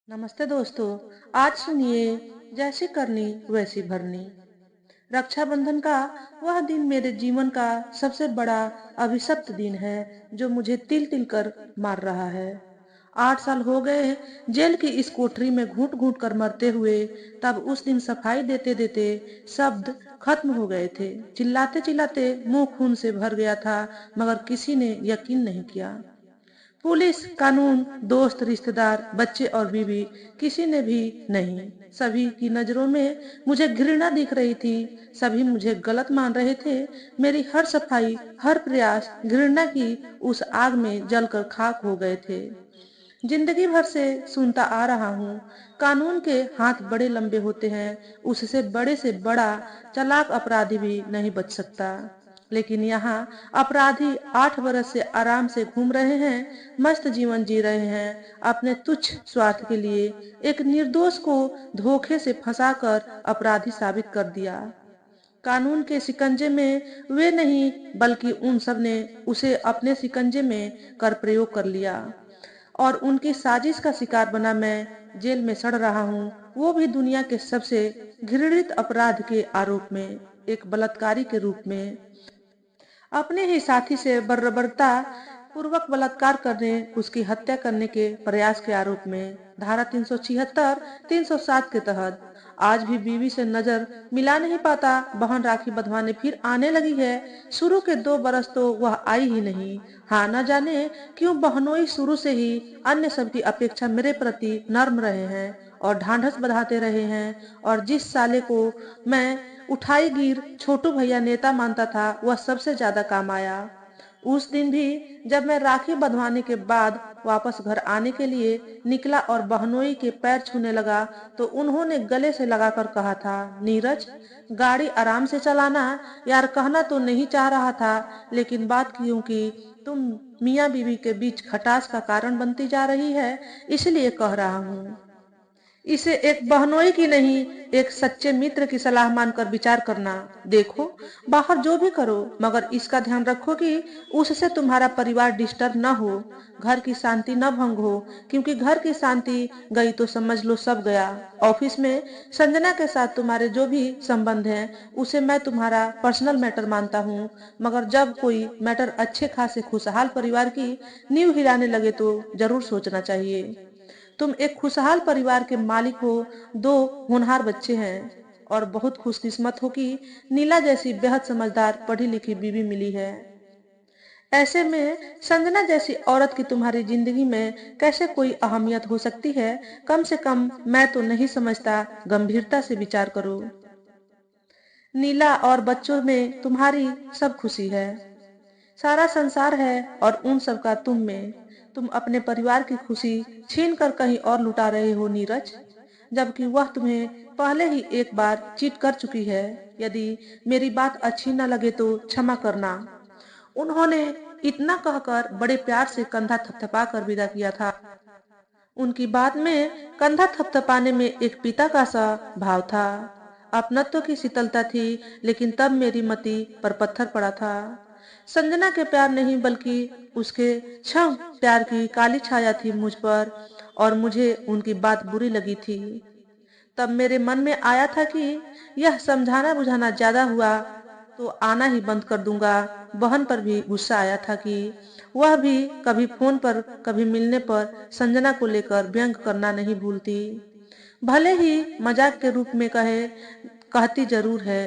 नमस्ते दोस्तों। आज सुनिए, जैसी करनी वैसी भरनी। रक्षाबंधन का वह दिन मेरे जीवन का सबसे बड़ा अभिशप्त दिन है, जो मुझे तिल तिल कर मार रहा है। 8 साल हो गए जेल की इस कोठरी में घूट घूट कर मरते हुए। तब उस दिन सफाई देते देते शब्द खत्म हो गए थे। चिल्लाते चिल्लाते मुंह खून से भर गया था, मगर किसी ने यकीन नहीं किया। पुलिस, कानून, दोस्त, रिश्तेदार, बच्चे और बीवी, किसी ने भी नहीं। सभी की नजरों में मुझे घृणा दिख रही थी। सभी मुझे गलत मान रहे थे। मेरी हर सफाई, हर प्रयास घृणा की उस आग में जलकर खाक हो गए थे। जिंदगी भर से सुनता आ रहा हूँ, कानून के हाथ बड़े लंबे होते हैं, उससे बड़े से बड़ा चालाक अपराधी भी नहीं बच सकता। लेकिन यहाँ अपराधी 8 बरस से आराम से घूम रहे हैं, मस्त जीवन जी रहे हैं, अपने तुच्छ स्वार्थ के लिए। एक निर्दोष को धोखे से फंसाकर अपराधी साबित कर दिया। कानून के शिकंजे में वे नहीं, बल्कि उन सब ने उसे अपने शिकंजे में कर प्रयोग कर लिया। और उनकी साजिश का शिकार बना मैं जेल में सड़ रहा हूँ, वो भी दुनिया के सबसे घृणित अपराध के आरोप में, एक बलात्कारी के रूप में। अपने ही साथी से बर्बरता पूर्वक बलात्कार करने, उसकी हत्या करने के प्रयास के आरोप में, धारा 376, 307 के तहत। आज भी बीवी से नजर मिला नहीं पाता। बहन राखी बंधवाने फिर आने लगी है। शुरू के 2 बरस तो वह आई ही नहीं। हाँ, न जाने क्यों बहनोई शुरू से ही अन्य सबकी अपेक्षा मेरे प्रति नर्म रहे हैं और ढांढस बंधाते रहे हैं। और जिस साले को मैं उठाई गिर छोटू भैया नेता मानता था, वह सबसे ज्यादा काम आया। उस दिन भी जब मैं राखी बंधवाने के बाद वापस घर आने के लिए निकला और बहनोई के पैर छूने लगा, तो उन्होंने गले से लगाकर कहा था, नीरज, गाड़ी आराम से चलाना। यार, कहना तो नहीं चाह रहा था, लेकिन बात क्योंकि तुम मियाँ बीवी के बीच खटास का कारण बनती जा रही है, इसलिए कह रहा हूँ। इसे एक बहनोई की नहीं, एक सच्चे मित्र की सलाह मानकर विचार करना। देखो, बाहर जो भी करो, मगर इसका ध्यान रखो कि उससे तुम्हारा परिवार डिस्टर्ब न हो, घर की शांति न भंग हो। क्योंकि घर की शांति गई तो समझ लो सब गया। ऑफिस में संजना के साथ तुम्हारे जो भी संबंध हैं, उसे मैं तुम्हारा पर्सनल मैटर मानता हूँ, मगर जब कोई मैटर अच्छे खासे खुशहाल परिवार की नींव हिलाने लगे तो जरूर सोचना चाहिए। तुम एक खुशहाल परिवार के मालिक हो, 2 होनहार बच्चे हैं, और बहुत खुशकिस्मत हो कि नीला जैसी बेहद समझदार पढ़ी लिखी बीवी मिली है। ऐसे में संजना जैसी औरत की तुम्हारी जिंदगी में कैसे कोई अहमियत हो सकती है? कम से कम मैं तो नहीं समझता। गंभीरता से विचार करो। नीला और बच्चों में तुम्हारी सब खुशी है, सारा संसार है, और उन सब का तुम में। तुम अपने परिवार की खुशी छीन कर कहीं और लुटा रहे हो, नीरज, जबकि वह तुम्हें पहले ही एक बार चीट कर चुकी है। यदि मेरी बात अच्छी न लगे तो क्षमा करना। उन्होंने इतना कहकर बड़े प्यार से कंधा थपथपा कर विदा किया था। उनकी बात में कंधा थपथपाने में एक पिता का सा भाव था। अपनत्व की शीतलता थी, लेकिन तब मेरी मति पर पत्थर पड़ा था। संजना के प्यार नहीं, बल्कि उसके क्षण प्यार की काली छाया थी मुझ पर, और मुझे उनकी बात बुरी लगी थी। तब मेरे मन में आया था कि यह समझाना बुझाना ज्यादा हुआ तो आना ही बंद कर दूंगा। बहन पर भी गुस्सा आया था कि वह भी कभी फोन पर, कभी मिलने पर संजना को लेकर व्यंग करना नहीं भूलती। भले ही मजाक के रूप में कहती जरूर है।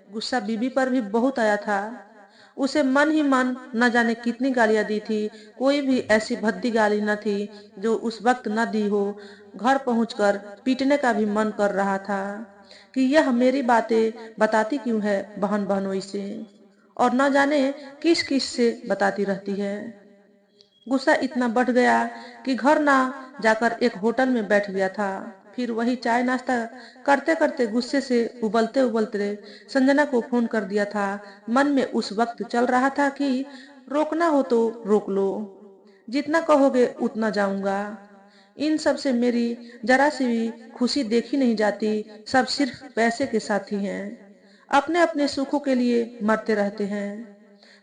गुस्सा बीबी पर भी बहुत आया था। उसे मन ही मन न जाने कितनी गालियां दी थी। कोई भी ऐसी भद्दी गाली न थी जो उस वक्त न दी हो। घर पहुंचकर पीटने का भी मन कर रहा था कि यह मेरी बातें बताती क्यों है बहन बहनोई से, और न जाने किस किस से बताती रहती है। गुस्सा इतना बढ़ गया कि घर ना जाकर एक होटल में बैठ गया था। फिर वही चाय नाश्ता करते करते गुस्से से उबलते उबलते संजना को फोन कर दिया था। मन में उस वक्त चल रहा था कि रोकना हो तो रोक लो, जितना कहोगे उतना जाऊंगा। इन सब से मेरी जरा सी भी खुशी देखी नहीं जाती। सब सिर्फ पैसे के साथी हैं, अपने अपने सुखों के लिए मरते रहते हैं।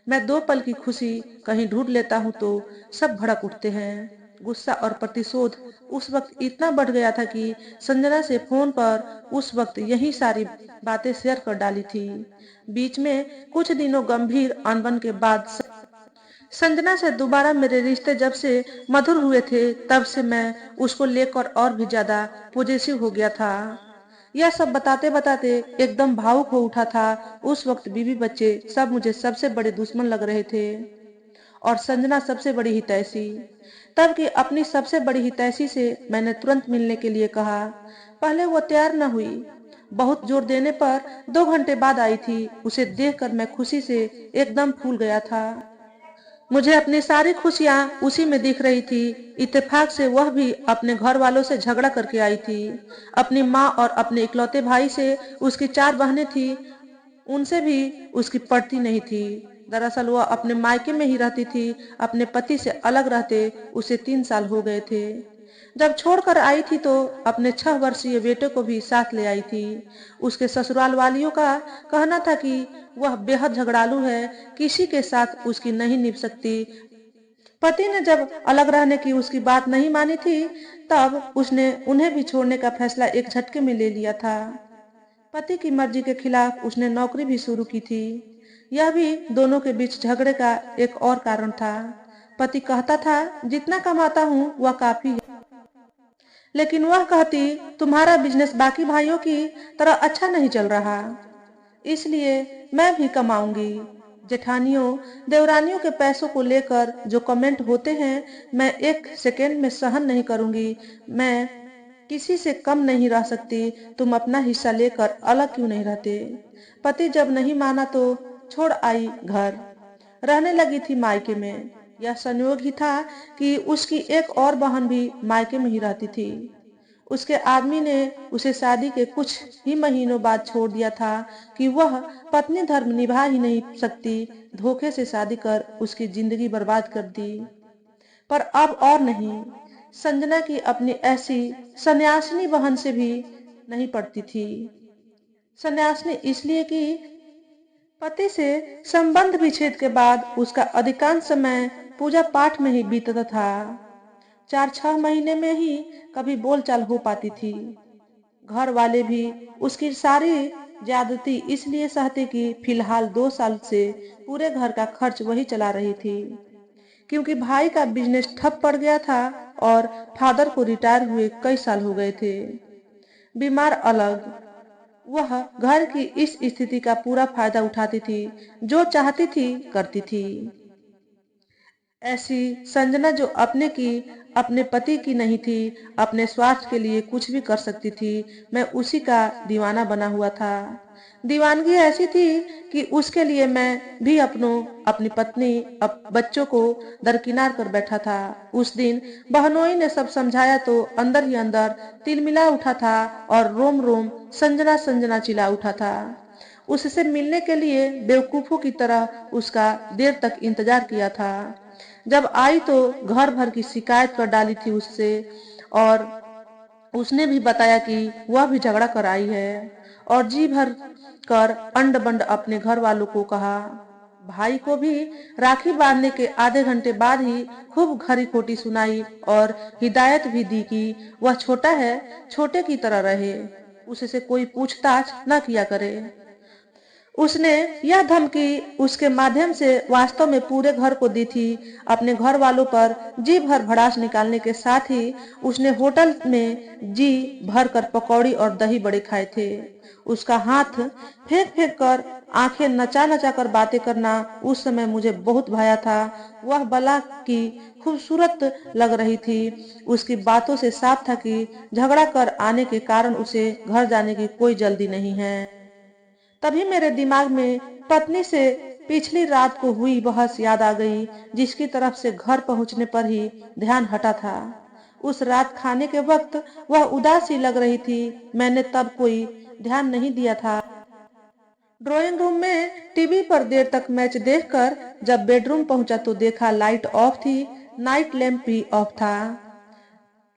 मैं 2 पल की खुशी कहीं ढूंढ लेता हूँ तो सब भड़क उठते हैं। गुस्सा और प्रतिशोध उस वक्त इतना बढ़ गया था कि संजना से फोन पर उस वक्त यही सारी बातें शेयर कर डाली थी। बीच में कुछ दिनों गंभीर अनबन के बाद संजना से दोबारा मेरे रिश्ते जब से मधुर हुए थे, तब से मैं उसको लेकर और भी ज्यादा पॉजिटिव हो गया था। यह सब बताते बताते एकदम भावुक हो उठा था। उस वक्त बीवी बच्चे सब मुझे सबसे बड़े दुश्मन लग रहे थे और संजना सबसे बड़ी हितैषी। तब की अपनी सबसे बड़ी हितैषी से मैंने तुरंत मिलने के लिए कहा। पहले वो तैयार न हुई, बहुत जोर देने पर 2 घंटे बाद आई थी। उसे देखकर मैं खुशी से एकदम फूल गया था। मुझे अपनी सारी खुशियां उसी में दिख रही थी। इत्तेफाक से वह भी अपने घर वालों से झगड़ा करके आई थी। अपनी माँ और अपने इकलौते भाई से उसकी 4 बहनें थी, उनसे भी उसकी पड़ती नहीं थी। दरअसल वह अपने मायके में ही रहती थी। अपने पति से अलग रहते उसे 3 साल हो गए थे। जब छोड़कर आई थी तो अपने 6 वर्षीय बेटे को भी साथ ले आई थी। उसके ससुराल वालियों का कहना था कि वह बेहद झगड़ालू है, किसी के साथ उसकी नहीं निभ सकती। पति ने जब अलग रहने की उसकी बात नहीं मानी थी, तब उसने उन्हें भी छोड़ने का फैसला एक झटके में ले लिया था। पति की मर्जी के खिलाफ उसने नौकरी भी शुरू की थी। यह भी दोनों के बीच झगड़े का एक और कारण था। पति कहता था जितना कमाता हूँ वह काफी है, लेकिन वह कहती तुम्हारा बिजनेस बाकी भाइयों की तरह अच्छा नहीं चल रहा, इसलिए मैं भी कमाऊंगी। जेठानियों देवरानियों के पैसों को लेकर जो कमेंट होते हैं, मैं 1 सेकेंड में सहन नहीं करूंगी। मैं किसी से कम नहीं रह सकती, तुम अपना हिस्सा लेकर अलग क्यों नहीं रहते। पति जब नहीं माना तो छोड़ आई घर, रहने लगी थी मायके में। यह संयोग ही था कि उसकी एक और बहन भी मायके में ही रहती थी। उसके आदमी ने उसे शादी के कुछ ही महीनों बाद छोड़ दिया था कि वह पत्नी धर्म निभा ही नहीं सकती, धोखे से शादी कर उसकी जिंदगी बर्बाद कर दी। पर अब और नहीं, संजना की अपनी ऐसी सन्यासिनी बहन से भी नहीं पड़ती थी। सन्यासिनी इसलिए कि पति से संबंध विच्छेद के बाद उसका अधिकांश समय पूजा पाठ में ही बीतता था। 4-6 महीने में ही कभी बोलचाल हो पाती थी। घर वाले भी उसकी सारी ज्यादती इसलिए सहते कि फिलहाल 2 साल से पूरे घर का खर्च वही चला रही थी, क्योंकि भाई का बिजनेस ठप पड़ गया था और फादर को रिटायर हुए कई साल हो गए थे। बीमार अलग, वह घर की इस स्थिति का पूरा फायदा उठाती थी, जो चाहती थी करती थी। ऐसी संजना जो अपने पति की नहीं थी, अपने स्वार्थ के लिए कुछ भी कर सकती थी, मैं उसी का दीवाना बना हुआ था। दीवानगी ऐसी थी कि उसके लिए मैं भी अपनी पत्नी, बच्चों को दरकिनार कर बैठा था। उस दिन बहनोई ने सब समझाया तो अंदर ही अंदर तिलमिला उठा था और रोम रोम संजना संजना चिल्ला उठा था। उससे मिलने के लिए बेवकूफों की तरह उसका देर तक इंतजार किया था। जब आई तो घर भर की शिकायत कर डाली थी उससे, और उसने भी बताया कि वह भी झगड़ा कर आई है, और जी भर कर अंड बंड अपने घर वालों को कहा। भाई को भी राखी बांधने के आधे घंटे बाद ही खूब खरी खोटी सुनाई और हिदायत भी दी कि वह छोटा है, छोटे की तरह रहे, उससे कोई पूछताछ न किया करे। उसने यह धमकी उसके माध्यम से वास्तव में पूरे घर को दी थी। अपने घर वालों पर जी भर भड़ास निकालने के साथ ही उसने होटल में जी भर कर पकौड़ी और दही बड़े खाए थे। उसका हाथ फेंक फेंक कर, आंखें नचा नचा कर बातें करना उस समय मुझे बहुत भाया था। वह बला की खूबसूरत लग रही थी। उसकी बातों से साफ था कि झगड़ा कर आने के कारण उसे घर जाने की कोई जल्दी नहीं है। तभी मेरे दिमाग में पत्नी से पिछली रात को हुई बहस याद आ गई, जिसकी तरफ से घर पहुंचने पर ही ध्यान हटा था। उस रात खाने के वक्त वह उदास सी लग रही थी। मैंने तब कोई ध्यान नहीं दिया था। ड्राइंग रूम में टीवी पर देर तक मैच देखकर जब बेडरूम पहुंचा तो देखा लाइट ऑफ थी, नाइट लैंप भी ऑफ था।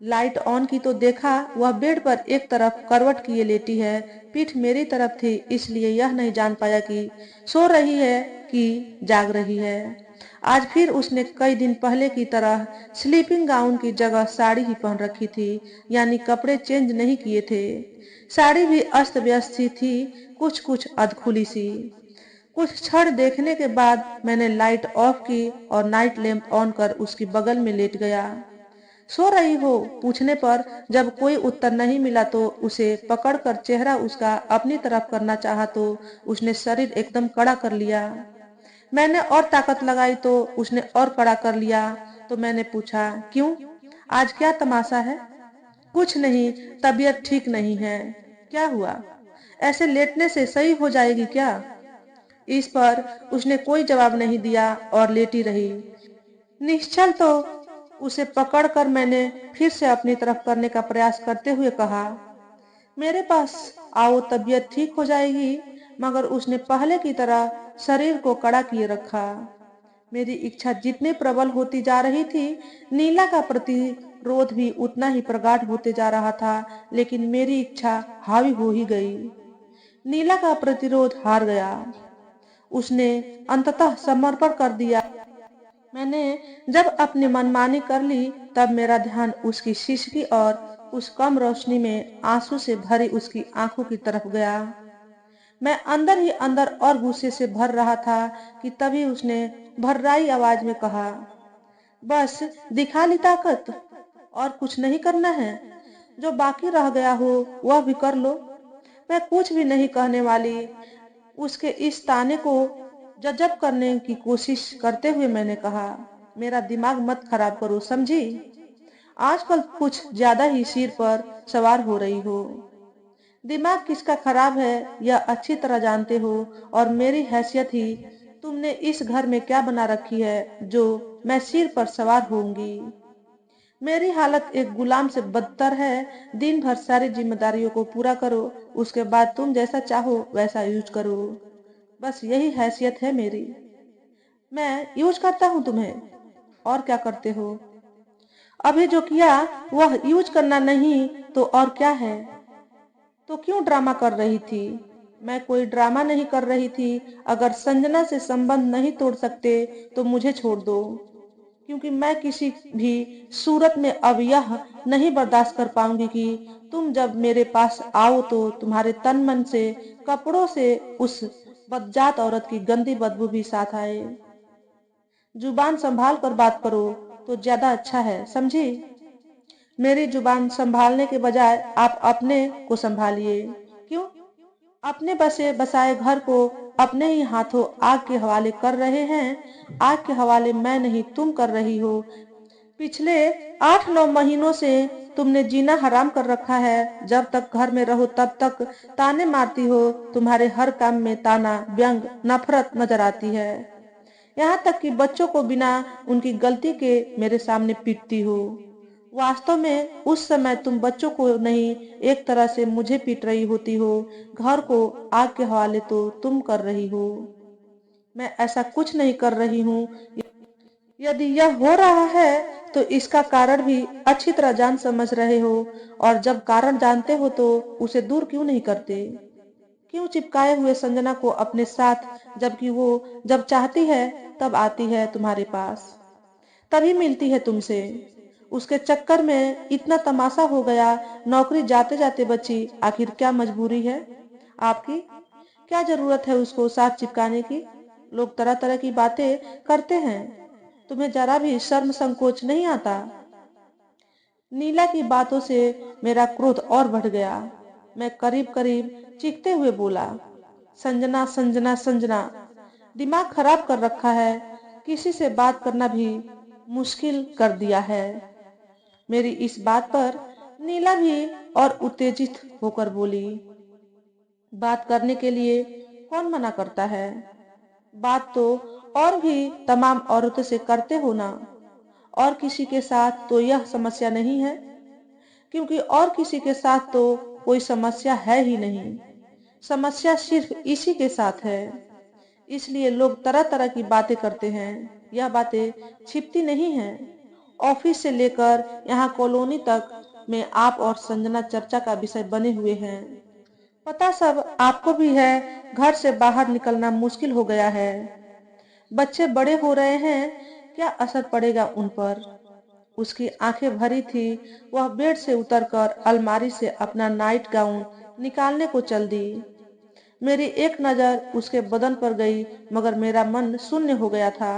लाइट ऑन की तो देखा वह बेड पर एक तरफ करवट किए लेटी है। पीठ मेरी तरफ थी, इसलिए यह नहीं जान पाया कि सो रही है कि जाग रही है। आज फिर उसने कई दिन पहले की तरह स्लीपिंग गाउन की जगह साड़ी ही पहन रखी थी, यानी कपड़े चेंज नहीं किए थे। साड़ी भी अस्त व्यस्त सी थी, कुछ कुछ अधखुली सी। कुछ क्षण देखने के बाद मैंने लाइट ऑफ की और नाइट लैंप ऑन कर उसकी बगल में लेट गया। सो रही हो पूछने पर जब कोई उत्तर नहीं मिला तो उसे पकड़कर चेहरा उसका अपनी तरफ करना चाहा तो उसने शरीर एकदम कड़ा कर लिया। मैंने और ताकत लगाई तो उसने और कड़ा कर लिया। तो मैंने पूछा, क्यों? आज क्या तमाशा है? कुछ नहीं, तबीयत ठीक नहीं है। क्या हुआ? ऐसे लेटने से सही हो जाएगी क्या? इस पर उसने कोई जवाब नहीं दिया और लेटी रही। निश्चल तो उसे पकड़कर मैंने फिर से अपनी तरफ करने का प्रयास करते हुए कहा, मेरे पास आओ, तबीयत ठीक हो जाएगी। मगर उसने पहले की तरह शरीर को कड़ा किए रखा। मेरी इच्छा जितनी प्रबल होती जा रही थी, नीला का प्रतिरोध भी उतना ही प्रगाढ़ होते जा रहा था, लेकिन मेरी इच्छा हावी हो ही गई। नीला का प्रतिरोध हार गया। उसने अंततः समर्पण कर दिया। मैंने जब अपनी मनमानी कर ली, तब मेरा ध्यान उसकी सिसकी और उस कम रोशनी में आंसू से भरी उसकी आंखों की तरफ गया। मैं अंदर ही अंदर और गुस्से से भर रहा था कि तभी उसने भर्राई आवाज में कहा, बस दिखा ली ताकत? और कुछ नहीं करना है? जो बाकी रह गया हो वह भी कर लो। मैं कुछ भी नहीं कहने वाली। उसके इस ताने को जजब करने की कोशिश करते हुए मैंने कहा, मेरा दिमाग मत खराब करो, समझी? आजकल कुछ ज्यादा ही सिर पर सवार हो रही हो। दिमाग किसका खराब है यह अच्छी तरह जानते हो, और मेरी हैसियत ही तुमने इस घर में क्या बना रखी है जो मैं सिर पर सवार होंगी। मेरी हालत एक गुलाम से बदतर है। दिन भर सारी जिम्मेदारियों को पूरा करो, उसके बाद तुम जैसा चाहो वैसा यूज करो। बस यही हैसियत है मेरी। मैं यूज करता हूँ तुम्हें, और क्या करते हो? अभी जो किया वह यूज करना नहीं तो और क्या है? तो क्यों ड्रामा कर रही थी? मैं कोई ड्रामा नहीं कर रही थी। अगर संजना से संबंध नहीं तोड़ सकते तो मुझे छोड़ दो, क्योंकि मैं किसी भी सूरत में अब यह नहीं बर्दाश्त कर पाऊंगी कि तुम जब मेरे पास आओ तो तुम्हारे तन मन से, कपड़ों से उस बदजात औरत की गंदी बदबू भी साथ आए। जुबान संभाल कर बात करो तो ज्यादा अच्छा है, समझी? मेरी जुबान संभालने के बजाय आप अपने को संभालिए। क्यों? अपने बसे बसाए घर को अपने ही हाथों आग के हवाले कर रहे हैं। आग के हवाले मैं नहीं, तुम कर रही हो। पिछले 8-9 महीनों से तुमने जीना हराम कर रखा है। जब तक घर में रहो तब तक ताने मारती हो। तुम्हारे हर काम में ताना, व्यंग, नफरत नजर आती है। यहाँ तक कि बच्चों को बिना उनकी गलती के मेरे सामने पीटती हो। वास्तव में उस समय तुम बच्चों को नहीं, एक तरह से मुझे पीट रही होती हो। घर को आग के हवाले तो तुम कर रही हो। मैं ऐसा कुछ नहीं कर रही हूँ। यदि यह हो रहा है तो इसका कारण भी अच्छी तरह जान समझ रहे हो, और जब कारण जानते हो तो उसे दूर क्यों नहीं करते? क्यों चिपकाए हुए संजना को अपने साथ, जबकि वो जब चाहती है तब आती है तुम्हारे पास, तभी मिलती है तुमसे। उसके चक्कर में इतना तमाशा हो गया, नौकरी जाते जाते बची। आखिर क्या मजबूरी है आपकी? क्या जरूरत है उसको साथ चिपकाने की? लोग तरह तरह की बातें करते हैं, तुम्हें जरा भी शर्म संकोच नहीं आता? नीला की बातों से मेरा क्रोध और बढ़ गया। मैं करीब करीब चीखते हुए बोला, संजना संजना संजना, दिमाग खराब कर रखा है। किसी से बात करना भी मुश्किल कर दिया है। मेरी इस बात पर नीला भी और उत्तेजित होकर बोली, बात करने के लिए कौन मना करता है? बात तो और भी तमाम औरतों से करते हो ना। और किसी के साथ तो यह समस्या नहीं है, क्योंकि और किसी के साथ तो कोई समस्या है ही नहीं। समस्या सिर्फ इसी के साथ है। इसलिए लोग तरह तरह की बातें करते हैं। यह बातें छिपती नहीं हैं। ऑफिस से लेकर यहाँ कॉलोनी तक में आप और संजना चर्चा का विषय बने हुए हैं। पता सब आपको भी है, घर से बाहर निकलना मुश्किल हो गया है। बच्चे बड़े हो रहे हैं, क्या असर पड़ेगा उन पर। उसकी आंखें भरी थी। वह बेड से उतरकर अलमारी से अपना नाइट गाउन निकालने को चल दी। मेरी एक नजर उसके बदन पर गई, मगर मेरा मन शून्य हो गया था,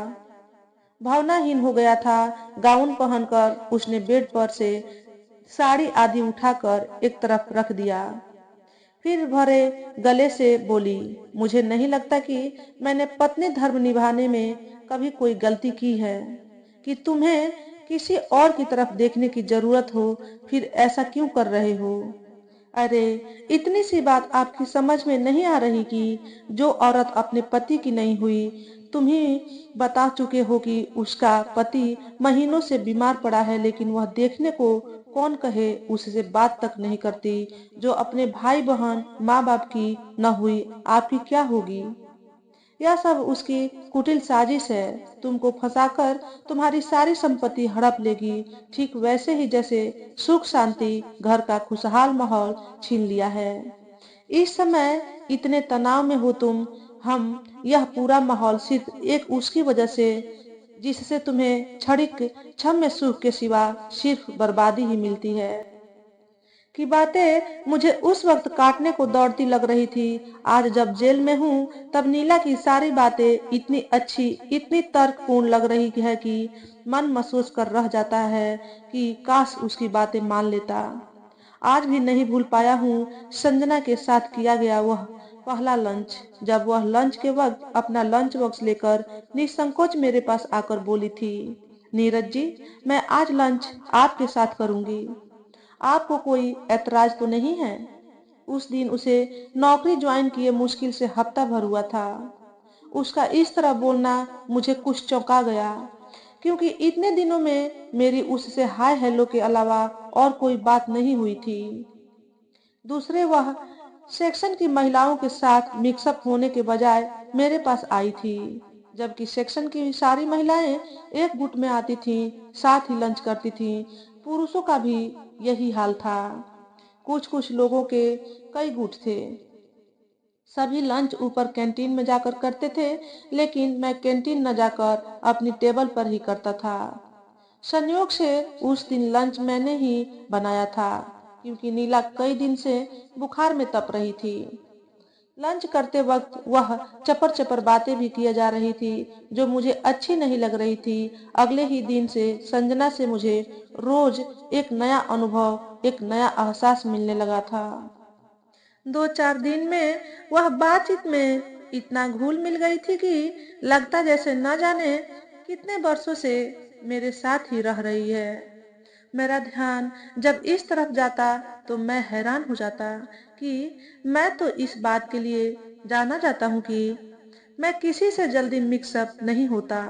भावनाहीन हो गया था। गाउन पहनकर उसने बेड पर से साड़ी आदि उठाकर एक तरफ रख दिया। फिर भरे गले से बोली, मुझे नहीं लगता कि मैंने पत्नी धर्म निभाने में कभी कोई गलती की है, कि तुम्हें किसी और की तरफ देखने की जरूरत हो, फिर ऐसा क्यों कर रहे हो। अरे, इतनी सी बात आपकी समझ में नहीं आ रही कि जो औरत अपने पति की नहीं हुई, तुम ही बता चुके हो कि उसका पति महीनों से बीमार पड़ा है, लेकिन वह देखने को कौन कहे उससे बात तक नहीं करती। जो अपने भाई बहन माँ बाप की न हुई, आपकी क्या होगी। यह सब उसकी कुटिल साजिश है, तुमको फंसाकर तुम्हारी सारी संपत्ति हड़प लेगी, ठीक वैसे ही जैसे सुख शांति घर का खुशहाल माहौल छीन लिया है। इस समय इतने तनाव में हो तुम। हम यह पूरा माहौल सिर्फ एक उसकी वजह से, जिससे तुम्हें क्षणिक क्षम्य सुख के सिवा सिर्फ बर्बादी ही मिलती है, की बातें मुझे उस वक्त काटने को दौड़ती लग रही थी। आज जब जेल में हूँ, तब नीला की सारी बातें इतनी अच्छी, इतनी तर्कपूर्ण लग रही है कि मन महसूस कर रह जाता है कि काश उसकी बातें मान लेता। आज भी नहीं भूल पाया हूँ संजना के साथ किया गया वह पहला लंच, जब वह लंच के वक्त अपना लंच बॉक्स लेकर निसंकोच मेरे पास आकर बोली थी, नीरज जी, मैं आज लंच आपके साथ करूंगी, आपको कोई ऐतराज तो नहीं है। उस दिन उसे नौकरी ज्वाइन किए मुश्किल से हफ्ता भर हुआ था। उसका इस तरह बोलना मुझे कुछ चौंका गया, क्योंकि इतने दिनों में मेरी उससे हाय हेलो के अलावा और कोई बात नहीं हुई थी। दूसरे, वह सेक्शन की महिलाओं के साथ मिक्सअप होने के बजाय मेरे पास आई थी, जबकि सेक्शन की सारी महिलाएं एक गुट में आती थीं, साथ ही लंच करती थीं। पुरुषों का भी यही हाल था। कुछ कुछ लोगों के कई गुट थे। सभी लंच ऊपर कैंटीन में जाकर करते थे, लेकिन मैं कैंटीन न जाकर अपनी टेबल पर ही करता था। संयोग से उस दिन लंच मैंने ही बनाया था, क्योंकि नीला कई दिन से बुखार में तप रही थी। लंच करते वक्त वह चपर चपर बातें भी किए जा रही थी, जो मुझे अच्छी नहीं लग रही थी। अगले ही दिन से संजना से मुझे रोज एक नया अनुभव, एक नया एहसास मिलने लगा था। 2-4 दिन में वह बातचीत में इतना घुल मिल गई थी कि लगता जैसे न जाने कितने वर्षों से मेरे साथ ही रह रही है। मेरा ध्यान जब इस तरफ जाता तो मैं हैरान हो जाता कि मैं तो इस बात के लिए जाना जाता हूँ कि मैं किसी से जल्दी मिक्सअप नहीं होता,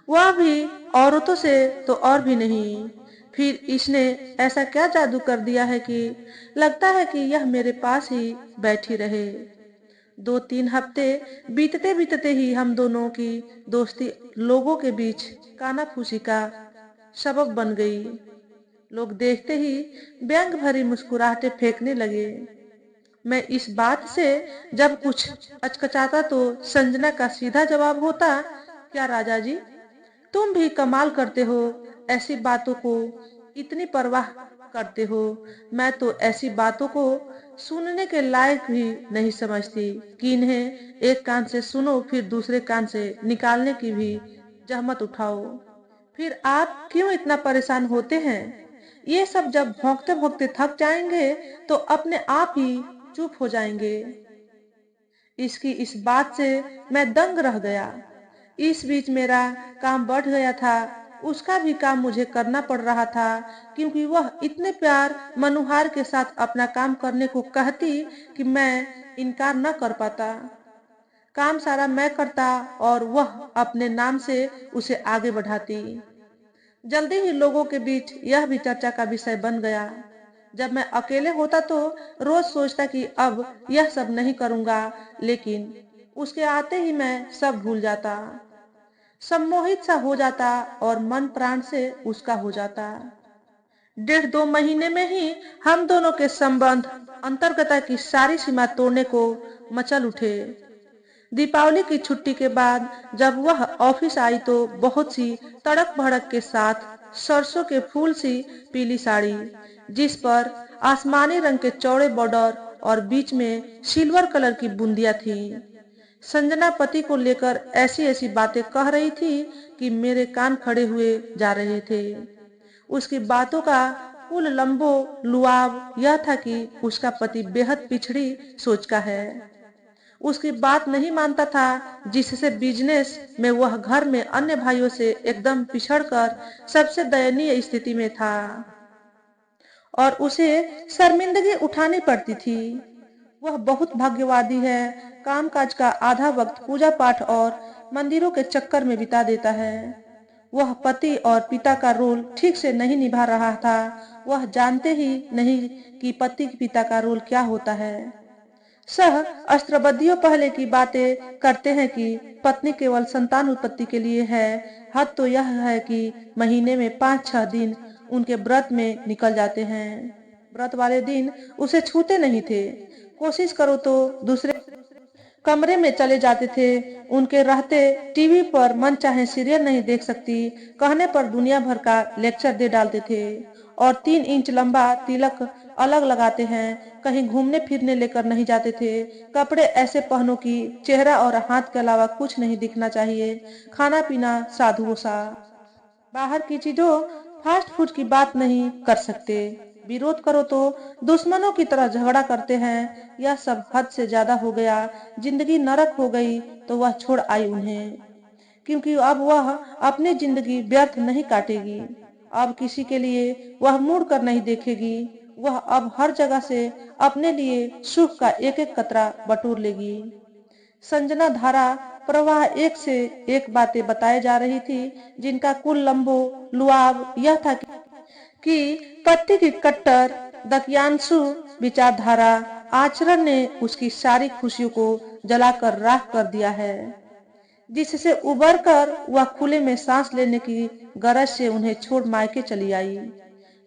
वह भी औरतों से तो और भी नहीं। फिर इसने ऐसा क्या जादू कर दिया है कि लगता है कि यह मेरे पास ही बैठी रहे। 2-3 हफ्ते बीतते बीतते ही हम दोनों की दोस्ती लोगों के बीच कानाफूसी का सबब बन गई। लोग देखते ही व्यंग भरी मुस्कुराहटें फेंकने लगे। मैं इस बात से जब कुछ अचकचाता तो संजना का सीधा जवाब होता, क्या राजा जी, तुम भी कमाल करते हो, ऐसी बातों को इतनी परवाह करते हो। मैं तो ऐसी बातों को सुनने के लायक भी नहीं समझती कि इन्हें एक कान से सुनो फिर दूसरे कान से निकालने की भी जहमत उठाओ। फिर आप क्यों इतना परेशान होते हैं। ये सब जब भौंकते भौंकते थक जाएंगे तो अपने आप ही चुप हो जाएंगे। इसकी इस बात से मैं दंग रह गया। इस बीच मेरा काम बढ़ गया था। उसका भी काम मुझे करना पड़ रहा था, क्योंकि वह इतने प्यार मनुहार के साथ अपना काम करने को कहती कि मैं इनकार न कर पाता। काम सारा मैं करता और वह अपने नाम से उसे आगे बढ़ाती। जल्दी ही लोगों के बीच यह भी चर्चा का विषय बन गया। जब मैं अकेले होता तो रोज सोचता कि अब यह सब नहीं करूंगा, लेकिन उसके आते ही मैं सब भूल जाता, सम्मोहित सा हो जाता और मन प्राण से उसका हो जाता। 1.5-2 महीने में ही हम दोनों के संबंध अंतर्गता की सारी सीमा तोड़ने को मचल उठे। दीपावली की छुट्टी के बाद जब वह ऑफिस आई तो बहुत सी तड़क भड़क के साथ सरसों के फूल सी पीली साड़ी, जिस पर आसमानी रंग के चौड़े बॉर्डर और बीच में सिल्वर कलर की बूंदियां थी। संजना पति को लेकर ऐसी ऐसी बातें कह रही थी कि मेरे कान खड़े हुए जा रहे थे। उसकी बातों का कुल लंबो लुआब यह था कि उसका पति बेहद पिछड़ी सोच का है। उसकी बात नहीं मानता था, जिससे बिजनेस में वह घर में अन्य भाइयों से एकदम पिछड़कर सबसे दयनीय स्थिति में था और उसे शर्मिंदगी उठानी पड़ती थी। वह बहुत भाग्यवादी है। कामकाज का आधा वक्त पूजा पाठ और मंदिरों के चक्कर में बिता देता है। वह पति और पिता का रोल ठीक से नहीं निभा रहा था। वह जानते ही नहीं कि पति पिता का रोल क्या होता है। सह अस्त्रबद्धियों पहले की बातें करते हैं कि पत्नी केवल संतान उत्पत्ति के लिए है। हद तो यह है कि महीने में 5-6 दिन उनके व्रत में निकल जाते हैं। व्रत वाले दिन उसे छूते नहीं थे। कोशिश करो तो दूसरे कमरे में चले जाते थे। उनके रहते टीवी पर मन चाहे सीरियल नहीं देख सकती कहने पर दुनिया भर का लेक्चर दे डालते थे और 3 इंच लंबा तिलक अलग लगाते हैं। कहीं घूमने फिरने लेकर नहीं जाते थे। कपड़े ऐसे पहनो कि चेहरा और हाथ के अलावा कुछ नहीं दिखना चाहिए। खाना पीना साधुओं सा। बाहर की चीजों फास्ट फूड की बात नहीं कर सकते। विरोध करो तो दुश्मनों की तरह झगड़ा करते हैं। यह सब हद से ज्यादा हो गया। जिंदगी नरक हो गई तो वह छोड़ आई उन्हें, क्योंकि अब वह अपनी जिंदगी व्यर्थ नहीं काटेगी। अब किसी के लिए वह मुड़ कर नहीं देखेगी। वह अब हर जगह से अपने लिए सुख का एक एक कतरा बटोर लेगी। संजना धारा प्रवाह एक से एक बातें बताए जा रही थी, जिनका कुल लंबो लुआब यह था कि पति की कट्टर दकियांशु विचारधारा आचरण ने उसकी सारी खुशियों को जलाकर राख कर दिया है, जिससे उबर कर वह खुले में सांस लेने की गरज से उन्हें छोड़ मायके चली आई।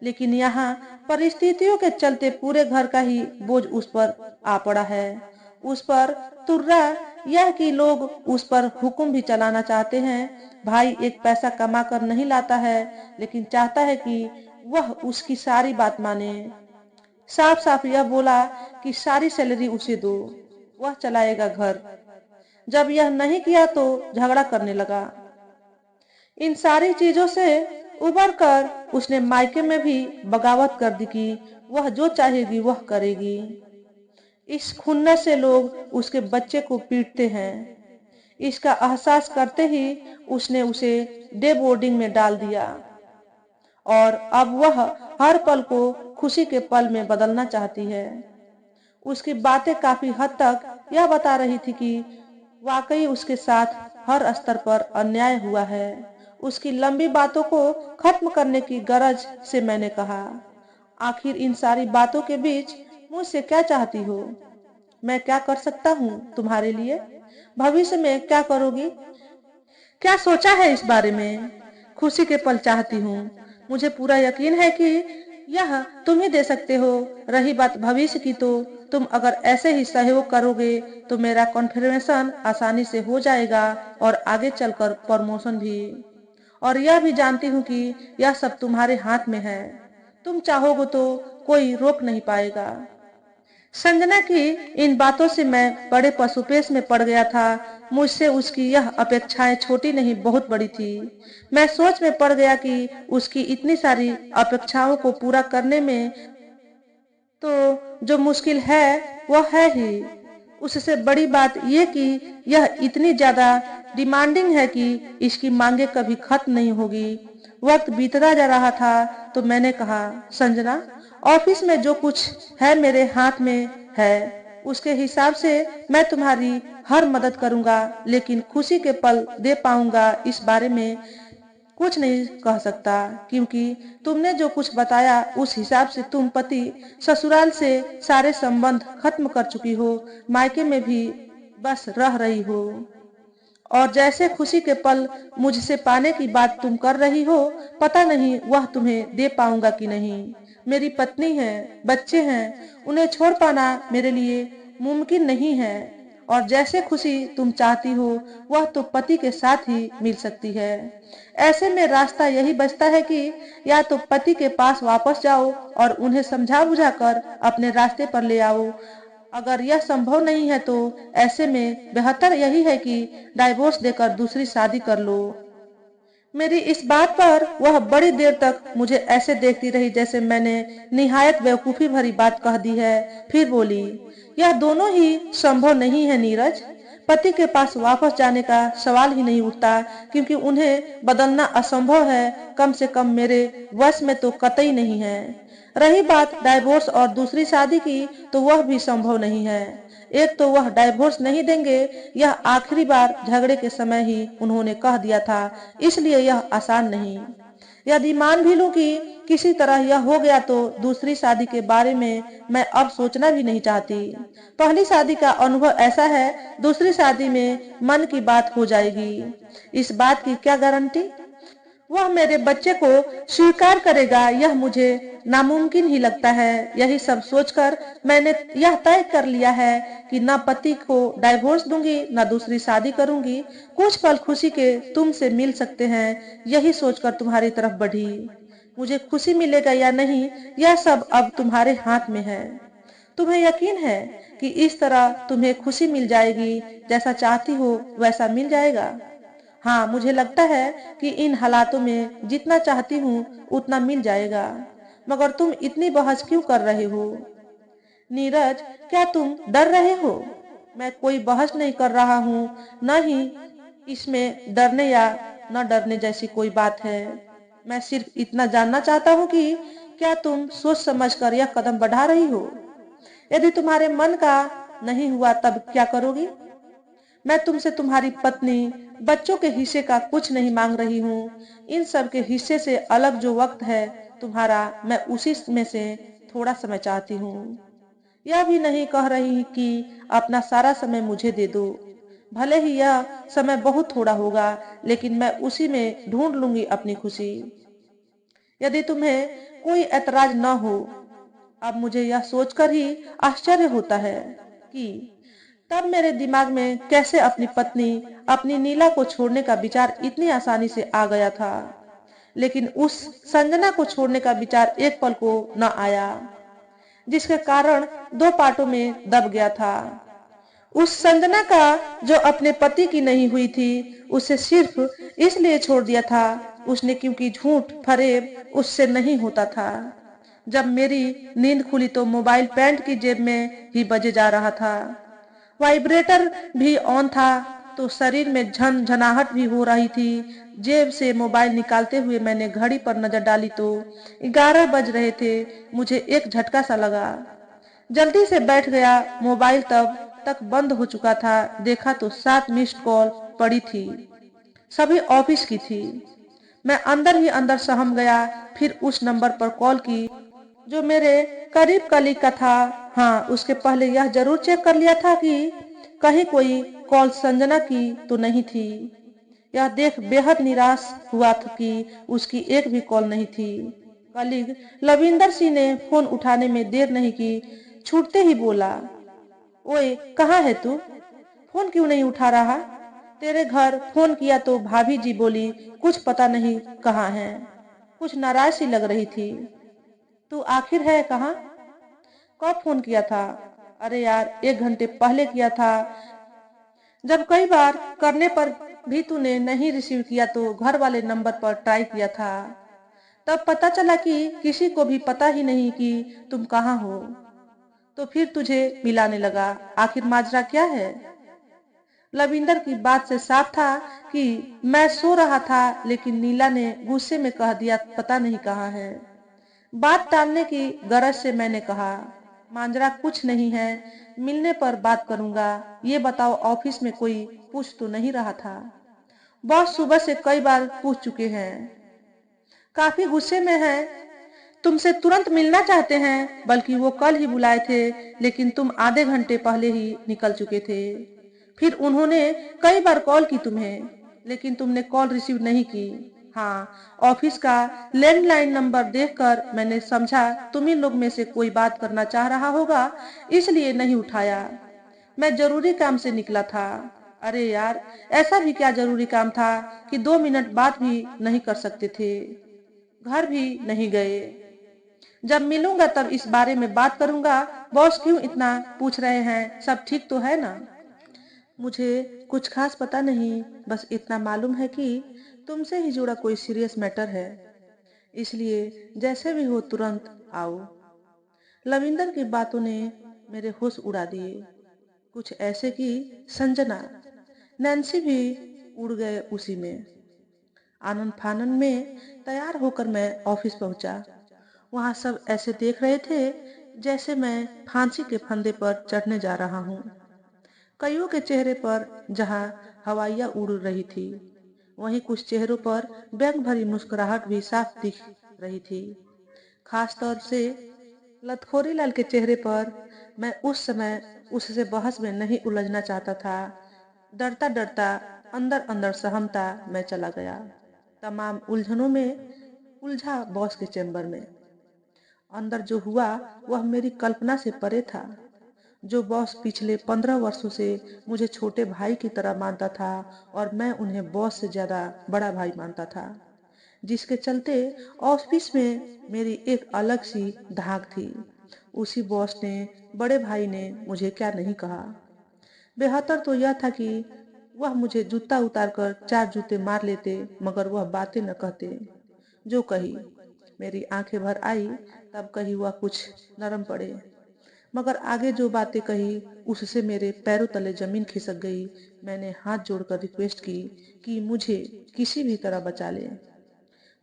लेकिन यहाँ परिस्थितियों के चलते पूरे घर का ही बोझ उस पर आ पड़ा है। उस पर तुर्रा यह कि लोग उस पर हुक्म भी चलाना चाहते हैं। भाई एक पैसा कमा कर नहीं लाता है, लेकिन चाहता है कि वह उसकी सारी बात माने। साफ साफ यह बोला कि सारी सैलरी उसे दो, वह चलाएगा घर। जब यह नहीं किया तो झगड़ा करने लगा। इन सारी चीजों से उबर कर उसने मायके में भी बगावत कर दी कि वह जो चाहेगी वह करेगी। इस खुन्नस से लोग उसके बच्चे को पीटते हैं। इसका एहसास करते ही उसने उसे डे बोर्डिंग में डाल दिया और अब वह हर पल को खुशी के पल में बदलना चाहती है। उसकी बातें काफी हद तक यह बता रही थी कि वाकई उसके साथ हर स्तर पर अन्याय हुआ है। उसकी लंबी बातों को खत्म करने की गरज से मैंने कहा, आखिर इन सारी बातों के बीच मुझसे क्या चाहती हो? मैं क्या कर सकता हूँ तुम्हारे लिए? भविष्य में क्या करोगी? क्या सोचा है इस बारे में? खुशी के पल चाहती हूँ। मुझे पूरा यकीन है कि यह तुम ही दे सकते हो। रही बात भविष्य की, तो तुम अगर ऐसे ही सहयोग करोगे तो मेरा कॉन्फर्मेशन आसानी से हो जाएगा और आगे चलकर प्रमोशन भी। और यह भी जानती हूँ कि यह सब तुम्हारे हाथ में है। तुम चाहोगे तो कोई रोक नहीं पाएगा। संजना की इन बातों से मैं बड़े पशुपेश में पड़ गया था। मुझसे उसकी यह अपेक्षाएं छोटी नहीं बहुत बड़ी थी। मैं सोच में पड़ गया कि उसकी इतनी सारी अपेक्षाओं को पूरा करने में तो जो मुश्किल है वह है ही। उससे बड़ी बात यह कि यह इतनी ज्यादा डिमांडिंग है कि इसकी मांगे कभी खत्म नहीं होगी। वक्त बीतता जा रहा था तो मैंने कहा, संजना, ऑफिस में जो कुछ है मेरे हाथ में है, उसके हिसाब से मैं तुम्हारी हर मदद करूंगा, लेकिन खुशी के पल दे पाऊंगा इस बारे में कुछ नहीं कह सकता, क्योंकि तुमने जो कुछ बताया उस हिसाब से तुम पति ससुराल से सारे संबंध खत्म कर चुकी हो, मायके में भी बस रह रही हो। और जैसे खुशी के पल मुझसे पाने की बात तुम कर रही हो, पता नहीं वह तुम्हें दे पाऊंगा कि नहीं। मेरी पत्नी है, बच्चे हैं, उन्हें छोड़ पाना मेरे लिए मुमकिन नहीं है। और जैसे खुशी तुम चाहती हो वह तो पति के साथ ही मिल सकती है। ऐसे में रास्ता यही बचता है कि या तो पति के पास वापस जाओ और उन्हें समझा बुझा कर अपने रास्ते पर ले आओ। अगर यह संभव नहीं है तो ऐसे में बेहतर यही है कि डाइवोर्स देकर दूसरी शादी कर लो। मेरी इस बात पर वह बड़ी देर तक मुझे ऐसे देखती रही जैसे मैंने निहायत बेवकूफी भरी बात कह दी है। फिर बोली, यह दोनों ही संभव नहीं है नीरज। पति के पास वापस जाने का सवाल ही नहीं उठता, क्योंकि उन्हें बदलना असंभव है। कम से कम मेरे वश में तो कतई नहीं है। रही बात डाइवोर्स और दूसरी शादी की, तो वह भी संभव नहीं है। एक तो वह डाइवोर्स नहीं देंगे, यह आखिरी बार झगड़े के समय ही उन्होंने कह दिया था, इसलिए यह आसान नहीं। यदि मान भी लूं कि किसी तरह यह हो गया तो दूसरी शादी के बारे में मैं अब सोचना भी नहीं चाहती। पहली शादी का अनुभव ऐसा है, दूसरी शादी में मन की बात हो जाएगी। इस बात की क्या गारंटी वह मेरे बच्चे को स्वीकार करेगा, यह मुझे नामुमकिन ही लगता है। यही सब सोचकर मैंने यह तय कर लिया है कि न पति को डाइवोर्स दूंगी न दूसरी शादी करूंगी। कुछ पल खुशी के तुमसे मिल सकते हैं, यही सोचकर तुम्हारी तरफ बढ़ी। मुझे खुशी मिलेगा या नहीं, यह सब अब तुम्हारे हाथ में है। तुम्हें यकीन है कि इस तरह तुम्हें खुशी मिल जाएगी, जैसा चाहती हो वैसा मिल जाएगा। हाँ, मुझे लगता है कि इन हालातों में जितना चाहती हूँ उतना मिल जाएगा। मगर तुम इतनी बहस क्यों कर रहे हो नीरज? क्या तुम डर रहे हो? मैं कोई बहस नहीं कर रहा हूँ, न ही इसमें डरने या न डरने जैसी कोई बात है। मैं सिर्फ इतना जानना चाहता हूँ कि क्या तुम सोच समझकर यह कदम बढ़ा रही हो? यदि तुम्हारे मन का नहीं हुआ तब क्या करोगी? मैं तुमसे तुम्हारी पत्नी, बच्चों के हिस्से का कुछ नहीं मांग रही हूँ। इन सब के हिस्से से अलग जो वक्त है तुम्हारा, मैं उसी में से थोड़ा समय चाहती हूँ। यह भी नहीं कह रही कि अपना सारा समय मुझे दे दो। भले ही यह समय बहुत थोड़ा होगा, लेकिन मैं उसी में ढूंढ लूंगी अपनी खुशी। यदि तुम्हें कोई ऐतराज न हो। अब मुझे यह सोचकर ही आश्चर्य होता है कि तब मेरे दिमाग में कैसे अपनी पत्नी, अपनी नीला को छोड़ने का विचार इतनी आसानी से आ गया था। लेकिन उस संजना को छोड़ने का विचार एक पल को न आया, जिसके कारण दो पार्टों में दब गया था। उस संजना का जो अपने पति की नहीं हुई थी, उसे सिर्फ इसलिए छोड़ दिया था उसने क्योंकि झूठ फरेब उससे नहीं होता था। जब मेरी नींद खुली तो मोबाइल पैंट की जेब में ही बजे जा रहा था। वाइब्रेटर भी ऑन था, तो शरीर में झनझनाहट भी हो रही थी। जेब से मोबाइल निकालते हुए मैंने घड़ी पर नजर डाली तो 11 बज रहे थे। मुझे एक झटका सा लगा, जल्दी से बैठ गया। मोबाइल तब तक बंद हो चुका था। देखा तो 7 मिस्ड कॉल पड़ी थी, सभी ऑफिस की थी। मैं अंदर ही अंदर सहम गया। फिर उस नंबर पर कॉल की जो मेरे करीब कलीग का था। हाँ, उसके पहले यह जरूर चेक कर लिया था कि कहीं कोई कॉल संजना की तो नहीं थी। यह देख बेहद निराश हुआ था कि उसकी एक भी कॉल नहीं थी। कलीग लविंदर सिंह ने फोन उठाने में देर नहीं की, छूटते ही बोला, ओए कहाँ है तू? फोन क्यों नहीं उठा रहा? तेरे घर फोन किया तो भाभी जी बोली कुछ पता नहीं कहाँ है। कुछ नाराज सी लग रही थी। तू आखिर है कहाँ? कब फोन किया था? अरे यार, 1 घंटे पहले किया था। जब कई बार करने पर भी तूने नहीं रिसीव किया तो घर वाले नंबर पर ट्राई किया था। तब पता चला कि किसी को भी पता ही नहीं कि तुम कहाँ हो। तो फिर तुझे मिलाने लगा। आखिर माजरा क्या है? लविंदर की बात से साफ था कि मैं सो रहा था, लेकिन नीला ने गुस्से में कह दिया पता नहीं कहाँ है। बात टालने की गरज से मैंने कहा, मांजरा कुछ नहीं है, मिलने पर बात करूंगा। ये बताओ ऑफिस में कोई पूछ तो नहीं रहा था? बॉस सुबह से कई बार पूछ चुके हैं, काफी गुस्से में है, तुमसे तुरंत मिलना चाहते हैं। बल्कि वो कल ही बुलाए थे, लेकिन तुम आधे घंटे पहले ही निकल चुके थे। फिर उन्होंने कई बार कॉल की तुम्हें, लेकिन तुमने कॉल रिसीव नहीं की। हाँ, ऑफिस का लैंडलाइन नंबर देखकर मैंने समझा तुम ही लोग में से कोई बात करना चाह रहा होगा, इसलिए नहीं उठाया। मैं जरूरी काम से निकला था। अरे यार, ऐसा भी क्या जरूरी काम था कि 2 मिनट बात भी नहीं कर सकते थे? घर भी नहीं गए। जब मिलूंगा तब इस बारे में बात करूंगा। बॉस क्यों इतना पूछ रहे हैं? सब ठीक तो है ना? मुझे कुछ खास पता नहीं, बस इतना मालूम है कि तुमसे ही जुड़ा कोई सीरियस मैटर है, इसलिए जैसे भी हो तुरंत आओ। लविंदर की बातों ने मेरे होश उड़ा दिए, कुछ ऐसे कि संजना, नैन्सी भी उड़ गए उसी में। आनन फानन में तैयार होकर मैं ऑफिस पहुंचा। वहां सब ऐसे देख रहे थे जैसे मैं फांसी के फंदे पर चढ़ने जा रहा हूँ। कईयों के चेहरे पर जहाँ हवाइयाँ उड़ रही थी, वहीं कुछ चेहरों पर व्यंग भरी मुस्कुराहट भी साफ दिख रही थी। खास तौर से लतखोरी लाल के चेहरे पर। मैं उस समय उससे बहस में नहीं उलझना चाहता था। डरता डरता अंदर अंदर सहमता मैं चला गया। तमाम उलझनों में उलझा बॉस के चैम्बर में। अंदर जो हुआ वह मेरी कल्पना से परे था। जो बॉस पिछले 15 वर्षों से मुझे छोटे भाई की तरह मानता था और मैं उन्हें बॉस से ज्यादा बड़ा भाई मानता था, जिसके चलते ऑफिस में मेरी एक अलग सी धाक थी, उसी बॉस ने, बड़े भाई ने मुझे क्या नहीं कहा। बेहतर तो यह था कि वह मुझे जूता उतार कर 4 जूते मार लेते, मगर वह बातें न कहते। जो कही, मेरी आंखें भर आई। तब कही वह कुछ नरम पड़े, मगर आगे जो बातें कही उससे मेरे पैरों तले जमीन खिसक गई। मैंने हाथ जोड़कर रिक्वेस्ट की कि मुझे किसी भी तरह बचा ले,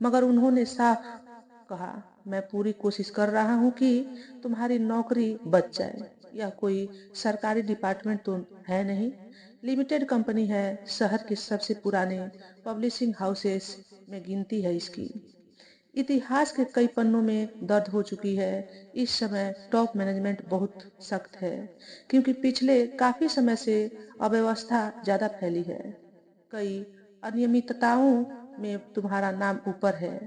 मगर उन्होंने साफ कहा, मैं पूरी कोशिश कर रहा हूँ कि तुम्हारी नौकरी बच जाए। यह कोई सरकारी डिपार्टमेंट तो है नहीं, लिमिटेड कंपनी है, शहर के सबसे पुराने पब्लिशिंग हाउसेस में गिनती है इसकी। इतिहास के कई पन्नों में दर्ज हो चुकी है। इस समय टॉप मैनेजमेंट बहुत सख्त है, क्योंकि पिछले काफी समय से अव्यवस्था ज्यादा फैली है। कई अनियमितताओं में तुम्हारा नाम ऊपर है।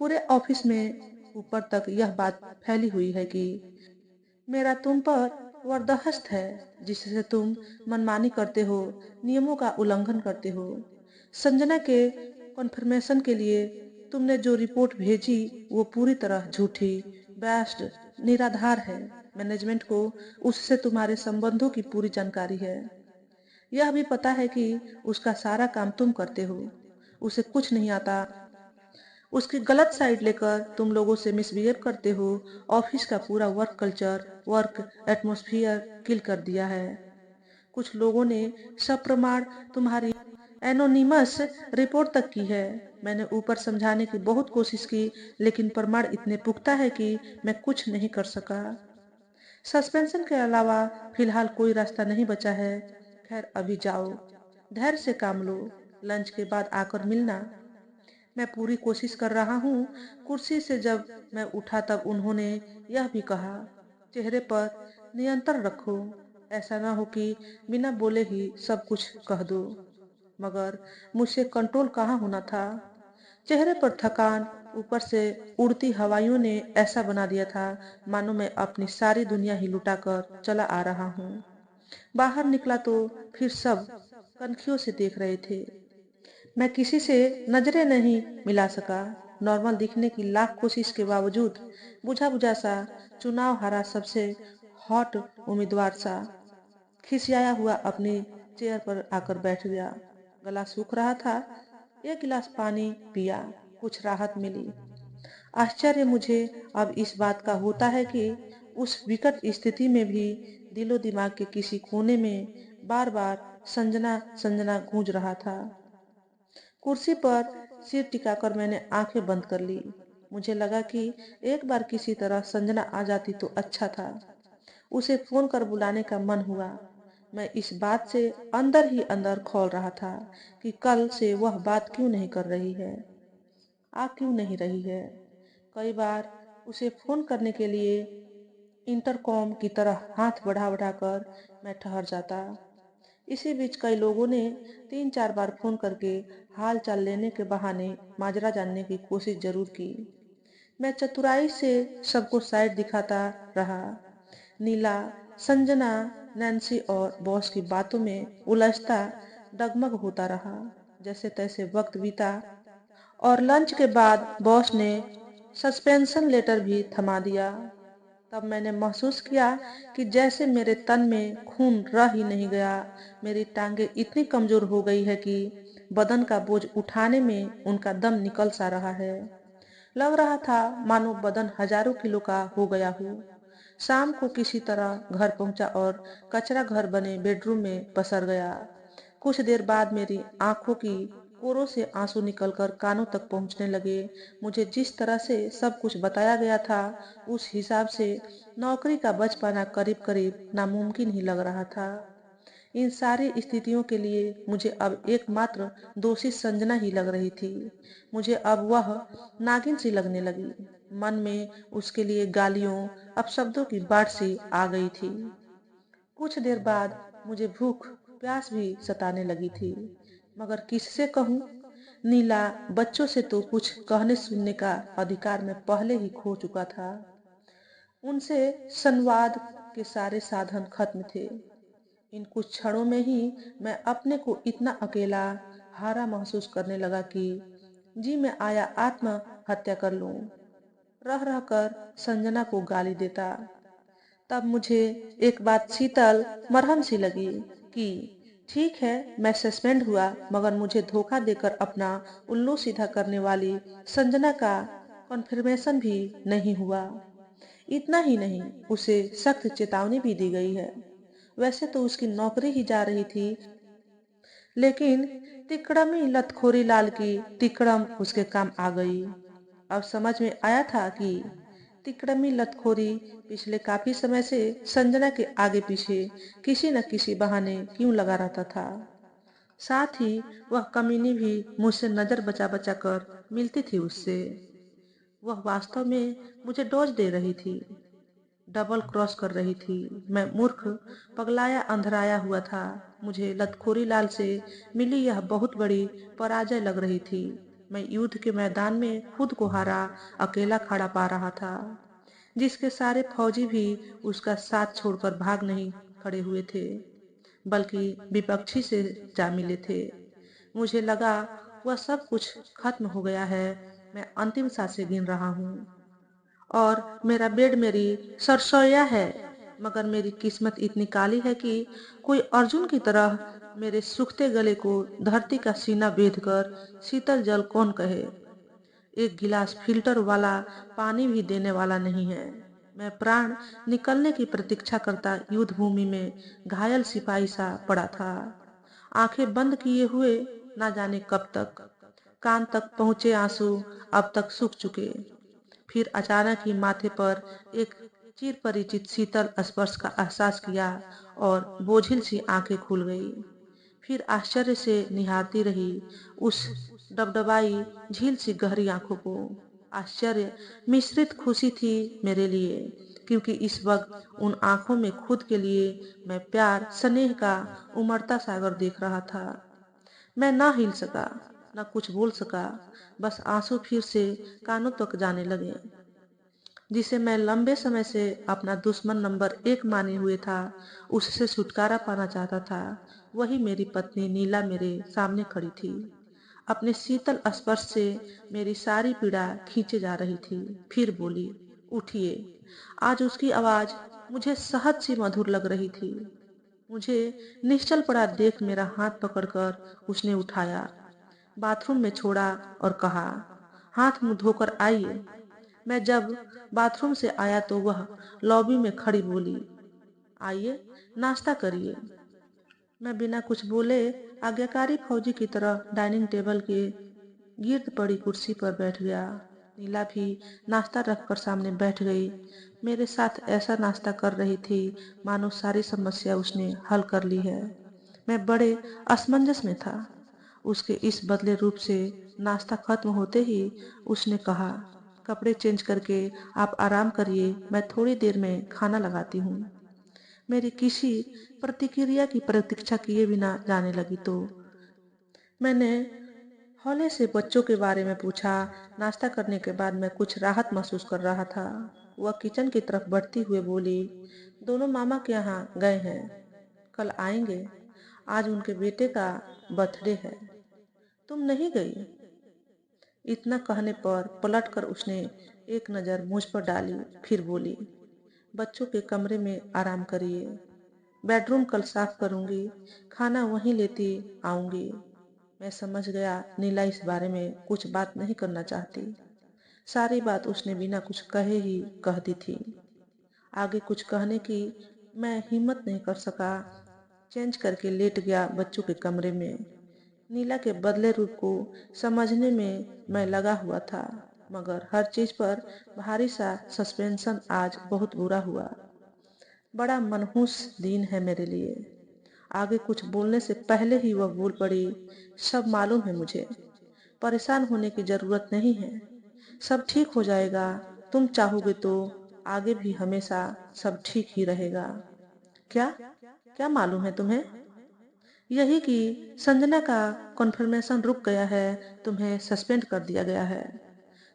पूरे ऑफिस में ऊपर तक यह बात फैली हुई है कि मेरा तुम पर वरदहस्त है, जिससे तुम मनमानी करते हो, नियमों का उल्लंघन करते हो। संजना के कॉन्फर्मेशन के लिए तुमने जो रिपोर्ट भेजी वो पूरी तरह झूठी, बेस्ड, निराधार है। मैनेजमेंट को उससे तुम्हारे संबंधों की पूरी जानकारी है। यह भी पता है कि उसका सारा काम तुम करते हो, उसे कुछ नहीं आता। उसकी गलत साइड लेकर तुम लोगों से मिसबिहेव करते हो। ऑफिस का पूरा वर्क कल्चर, वर्क एटमॉस्फेयर किल कर दिया है। कुछ लोगों ने सब प्रमाण तुम्हारी एनोनिमस रिपोर्ट तक की है। मैंने ऊपर समझाने की बहुत कोशिश की, लेकिन प्रमाण इतने पुख्ता है कि मैं कुछ नहीं कर सका। सस्पेंशन के अलावा फिलहाल कोई रास्ता नहीं बचा है। खैर, अभी जाओ, धैर्य से काम लो, लंच के बाद आकर मिलना। मैं पूरी कोशिश कर रहा हूँ। कुर्सी से जब मैं उठा तब उन्होंने यह भी कहा, चेहरे पर नियंत्रण रखो, ऐसा ना हो कि बिना बोले ही सब कुछ कह दो। मगर मुझसे कंट्रोल कहाँ होना था। चेहरे पर थकान, ऊपर से उड़ती हवाइयों ने ऐसा बना दिया था मानो मैं अपनी सारी दुनिया ही लुटाकर चला आ रहा हूँ। बाहर निकला तो फिर सब कनखियों से देख रहे थे। मैं किसी से नजरें नहीं मिला सका। नॉर्मल दिखने की लाख कोशिश के बावजूद बुझा बुझा सा, चुनाव हारा सबसे हॉट उम्मीदवार सा, खिसियाया हुआ अपनी चेयर पर आकर बैठ गया। गला सूख रहा था। एक गिलास पानी पिया, कुछ राहत मिली। आश्चर्य मुझे अब इस बात का होता है कि उस विकट स्थिति में भी दिलो दिमाग के किसी कोने में बार बार संजना संजना गूंज रहा था। कुर्सी पर सिर टिकाकर मैंने आंखें बंद कर ली। मुझे लगा कि एक बार किसी तरह संजना आ जाती तो अच्छा था। उसे फोन कर बुलाने का मन हुआ। मैं इस बात से अंदर ही अंदर खौल रहा था कि कल से वह बात क्यों नहीं कर रही है, आ क्यों नहीं रही है। कई बार उसे फोन करने के लिए इंटरकॉम की तरह हाथ बढ़ा बढ़ाकर मैं ठहर जाता। इसी बीच कई लोगों ने 3-4 बार फोन करके हाल चाल लेने के बहाने माजरा जानने की कोशिश जरूर की। मैं चतुराई से सबको साइड दिखाता रहा। नीला संजना, नैन्सी और बॉस की बातों में उलझता डगमग होता रहा। जैसे तैसे वक्त बीता और लंच के बाद बॉस ने सस्पेंशन लेटर भी थमा दिया। तब मैंने महसूस किया कि जैसे मेरे तन में खून रह ही नहीं गया। मेरी टांगे इतनी कमजोर हो गई है कि बदन का बोझ उठाने में उनका दम निकल सा रहा है। लग रहा था मानो बदन हजारों किलो का हो गया हो। शाम को किसी तरह घर पहुंचा और कचरा घर बने बेडरूम में पसर गया। कुछ देर बाद मेरी आंखों की कोरों से आंसू निकलकर कानों तक पहुंचने लगे। मुझे जिस तरह से सब कुछ बताया गया था, उस हिसाब से नौकरी का बच पाना करीब करीब नामुमकिन ही लग रहा था। इन सारी स्थितियों के लिए मुझे अब एकमात्र दोषी संजना ही लग रही थी। मुझे अब वह नागिन सी लगने लगी। मन में उसके लिए गालियों, अपशब्दों की बाढ़ सी आ गई थी। कुछ देर बाद मुझे भूख प्यास भी सताने लगी थी, मगर किससे कहूँ? नीला बच्चों से तो कुछ कहने सुनने का अधिकार मैं पहले ही खो चुका था। उनसे संवाद के सारे साधन खत्म थे। इन कुछ क्षणों में ही मैं अपने को इतना अकेला, हारा महसूस करने लगा कि जी मैं आया आत्महत्या कर लूं। रह रह कर संजना को गाली देता। तब मुझे एक बात शीतल मरहम सी लगी कि ठीक है, मैं सस्पेंड हुआ, मगर मुझे धोखा देकर अपना उल्लू सीधा करने वाली संजना का कॉन्फर्मेशन भी नहीं हुआ। इतना ही नहीं, उसे सख्त चेतावनी भी दी गई है। वैसे तो उसकी नौकरी ही जा रही थी, लेकिन तिकड़मी लतखोरी लाल की तिकड़म उसके काम आ गई। अब समझ में आया था कि तिकड़मी लतखोरी पिछले काफी समय से संजना के आगे पीछे किसी न किसी बहाने क्यों लगा रहता था। साथ ही वह कमीनी भी मुझसे नजर बचा बचा कर मिलती थी उससे। वह वास्तव में मुझे डोज दे रही थी, डबल क्रॉस कर रही थी। मैं मूर्ख, पगलाया अंधराया हुआ था। मुझे लतखोरी लाल से मिली यह बहुत बड़ी पराजय लग रही थी। मैं युद्ध के मैदान में खुद को हारा अकेला खड़ा पा रहा था, जिसके सारे फौजी भी उसका साथ छोड़कर भाग नहीं खड़े हुए थे, बल्कि विपक्षी से जा मिले थे। मुझे लगा वह सब कुछ खत्म हो गया है। मैं अंतिम सांसें गिन रहा हूँ और मेरा बेड मेरी सरसोया है, मगर मेरी किस्मत इतनी काली है कि कोई अर्जुन की तरह मेरे सूखते गले को धरती का सीना बेध कर शीतल जल कौन कहे। एक गिलास फिल्टर वाला पानी भी देने वाला नहीं है। मैं प्राण निकलने की प्रतीक्षा करता युद्ध भूमि में घायल सिपाही सा पड़ा था, आंखें बंद किए हुए, ना जाने कब तक। कान तक पहुंचे आंसू अब तक सूख चुके। फिर अचानक ही माथे पर एक चिर परिचित शीतल स्पर्श का एहसास किया और बोझिल सी आंखें खुल गई। फिर आश्चर्य से निहारती रही उस डबडबाई झील सी गहरी आंखों को। आश्चर्य मिश्रित खुशी थी मेरे लिए, क्योंकि इस वक्त उन आंखों में खुद के लिए मैं प्यार स्नेह का उमड़ता सागर देख रहा था। मैं ना हिल सका, न कुछ बोल सका। बस आंसू फिर से कानों तक जाने लगे। जिसे मैं लंबे समय से अपना दुश्मन नंबर एक माने हुए था, उससे छुटकारा पाना चाहता था, वही मेरी पत्नी नीला मेरे सामने खड़ी थी। अपने शीतल स्पर्श से मेरी सारी पीड़ा खींचे जा रही थी। फिर बोली, उठिए। आज उसकी आवाज मुझे सहज सी मधुर लग रही थी। मुझे निश्चल पड़ा देख मेरा हाथ पकड़कर उसने उठाया, बाथरूम में छोड़ा और कहा, हाथ मुंह धोकर आइए। मैं जब बाथरूम से आया तो वह लॉबी में खड़ी बोली, आइए, नाश्ता करिए। मैं बिना कुछ बोले आज्ञाकारी फौजी की तरह डाइनिंग टेबल के गिर्द पड़ी कुर्सी पर बैठ गया। नीला भी नाश्ता रखकर सामने बैठ गई। मेरे साथ ऐसा नाश्ता कर रही थी मानो सारी समस्या उसने हल कर ली है। मैं बड़े असमंजस में था। उसके इस बदले रूप से नाश्ता खत्म होते ही उसने कहा, कपड़े चेंज करके आप आराम करिए, मैं थोड़ी देर में खाना लगाती हूँ। मेरी किसी प्रतिक्रिया की प्रतीक्षा किए बिना जाने लगी तो मैंने हौले से बच्चों के बारे में पूछा। नाश्ता करने के बाद मैं कुछ राहत महसूस कर रहा था। वह किचन की तरफ बढ़ती हुए बोली, दोनों मामा के यहाँ गए हैं, कल आएंगे। आज उनके बेटे का बर्थडे है। तुम नहीं गई? इतना कहने पर पलटकर उसने एक नजर मुझ पर डाली, फिर बोली, बच्चों के कमरे में आराम करिए। बेडरूम कल साफ करूंगी, खाना वहीं लेती आऊंगी। मैं समझ गया नीला इस बारे में कुछ बात नहीं करना चाहती। सारी बात उसने बिना कुछ कहे ही कह दी थी। आगे कुछ कहने की मैं हिम्मत नहीं कर सका। चेंज करके लेट गया बच्चों के कमरे में। नीला के बदले रूप को समझने में मैं लगा हुआ था, मगर हर चीज पर भारी सा सस्पेंशन आज बहुत बुरा हुआ। बड़ा मनहूस दिन है मेरे लिए। आगे कुछ बोलने से पहले ही वह बोल पड़ी, सब मालूम है मुझे, परेशान होने की जरूरत नहीं है, सब ठीक हो जाएगा। तुम चाहोगे तो आगे भी हमेशा सब ठीक ही रहेगा। क्या क्या मालूम है तुम्हें? यही कि संजना का कॉन्फर्मेशन रुक गया है, तुम्हें सस्पेंड कर दिया गया है।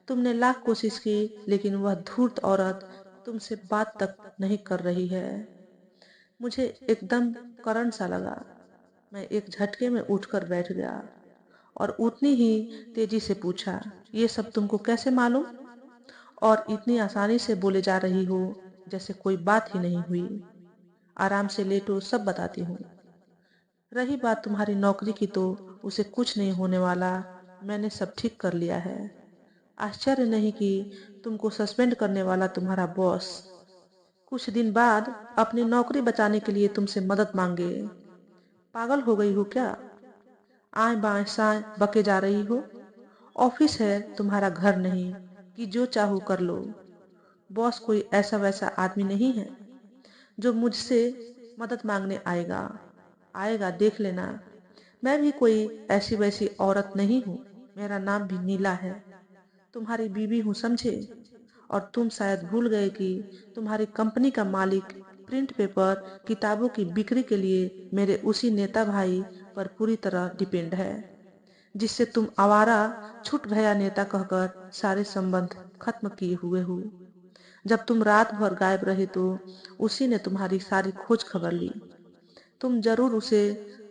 तुमने लाख कोशिश की, लेकिन वह धूर्त औरत तुमसे बात तक नहीं कर रही है। मुझे एकदम करंट सा लगा। मैं एक झटके में उठकर बैठ गया और उतनी ही तेजी से पूछा, ये सब तुमको कैसे मालूम? और इतनी आसानी से बोले जा रही हो जैसे कोई बात ही नहीं हुई। आराम से लेटो, सब बताती हूँ। रही बात तुम्हारी नौकरी की, तो उसे कुछ नहीं होने वाला। मैंने सब ठीक कर लिया है। आश्चर्य नहीं कि तुमको सस्पेंड करने वाला तुम्हारा बॉस कुछ दिन बाद अपनी नौकरी बचाने के लिए तुमसे मदद मांगे। पागल हो गई हो क्या? आए बाएं साएं बके जा रही हो। ऑफिस है, तुम्हारा घर नहीं कि जो चाहो कर लो। बॉस कोई ऐसा वैसा आदमी नहीं है जो मुझसे मदद मांगने आएगा। आएगा, देख लेना। मैं भी कोई ऐसी वैसी औरत नहीं हूँ। मेरा नाम भी नीला है। तुम्हारी बीवी हूँ, समझे? और तुम शायद भूल गए कि तुम्हारी कंपनी का मालिक प्रिंट पेपर किताबों की बिक्री के लिए मेरे उसी नेता भाई पर पूरी तरह डिपेंड है, जिससे तुम आवारा छुट भया नेता कहकर सारे संबंध खत्म किए हुए हो। जब तुम रात भर गायब रहे तो उसी ने तुम्हारी सारी खोज खबर ली। तुम जरूर उसे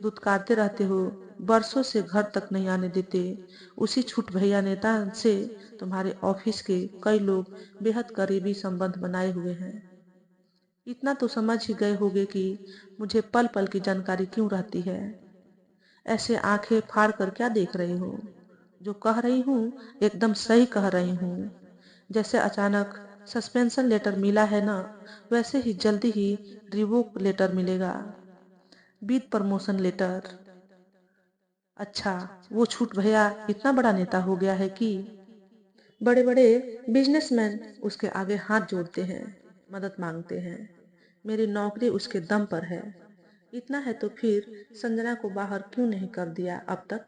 दुत्कारते रहते हो, बरसों से घर तक नहीं आने देते। उसी छुट भैया नेता से तुम्हारे ऑफिस के कई लोग बेहद करीबी संबंध बनाए हुए हैं। इतना तो समझ ही गए होगे कि मुझे पल पल की जानकारी क्यों रहती है। ऐसे आंखें फाड़ कर क्या देख रहे हो? जो कह रही हूँ एकदम सही कह रही हूँ। जैसे अचानक सस्पेंशन लेटर मिला है ना, वैसे ही जल्दी ही रिवोक लेटर मिलेगा, विद प्रमोशन लेटर। अच्छा, वो छूट भैया इतना बड़ा नेता हो गया है कि बड़े बड़े बिजनेसमैन उसके आगे हाथ जोड़ते हैं, मदद मांगते हैं। मेरी नौकरी उसके दम पर है। इतना है तो फिर संजना को बाहर क्यों नहीं कर दिया अब तक?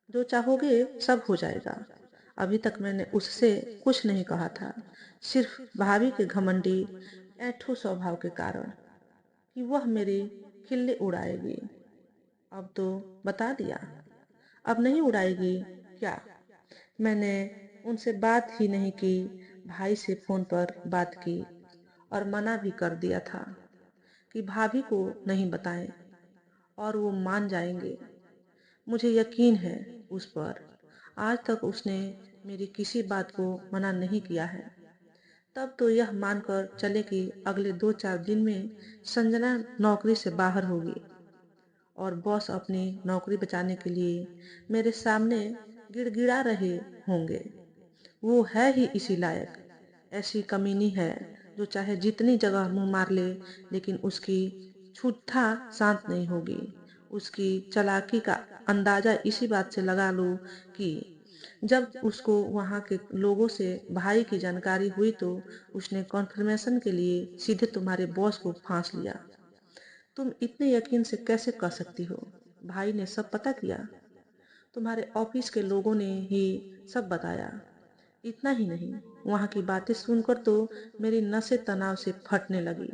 जो चाहोगे सब हो जाएगा। अभी तक मैंने उससे कुछ नहीं कहा था, सिर्फ भाभी के घमंडी ऐठू स्वभाव के कारण कि वह मेरी खिल्ली उड़ाएगी। अब तो बता दिया। अब नहीं उड़ाएगी क्या? मैंने उनसे बात ही नहीं की। भाई से फोन पर बात की और मना भी कर दिया था कि भाभी को नहीं बताएं, और वो मान जाएंगे। मुझे यकीन है उस पर। आज तक उसने मेरी किसी बात को मना नहीं किया है। तब तो यह मानकर चले कि अगले 2-4 दिन में संजना नौकरी से बाहर होगी और बॉस अपनी नौकरी बचाने के लिए मेरे सामने गिड़गिड़ा रहे होंगे। वो है ही इसी लायक। ऐसी कमीनी है जो चाहे जितनी जगह मुंह मार ले, लेकिन उसकी छूटा शांत नहीं होगी। उसकी चालाकी का अंदाजा इसी बात से लगा लो कि जब उसको वहां के लोगों से भाई की जानकारी हुई तो उसने कॉन्फर्मेशन के लिए सीधे तुम्हारे बॉस को फांस लिया। तुम इतने यकीन से कैसे कह सकती हो? भाई ने सब पता किया। तुम्हारे ऑफिस के लोगों ने ही सब बताया। इतना ही नहीं, वहां की बातें सुनकर तो मेरी नसें तनाव से फटने लगी।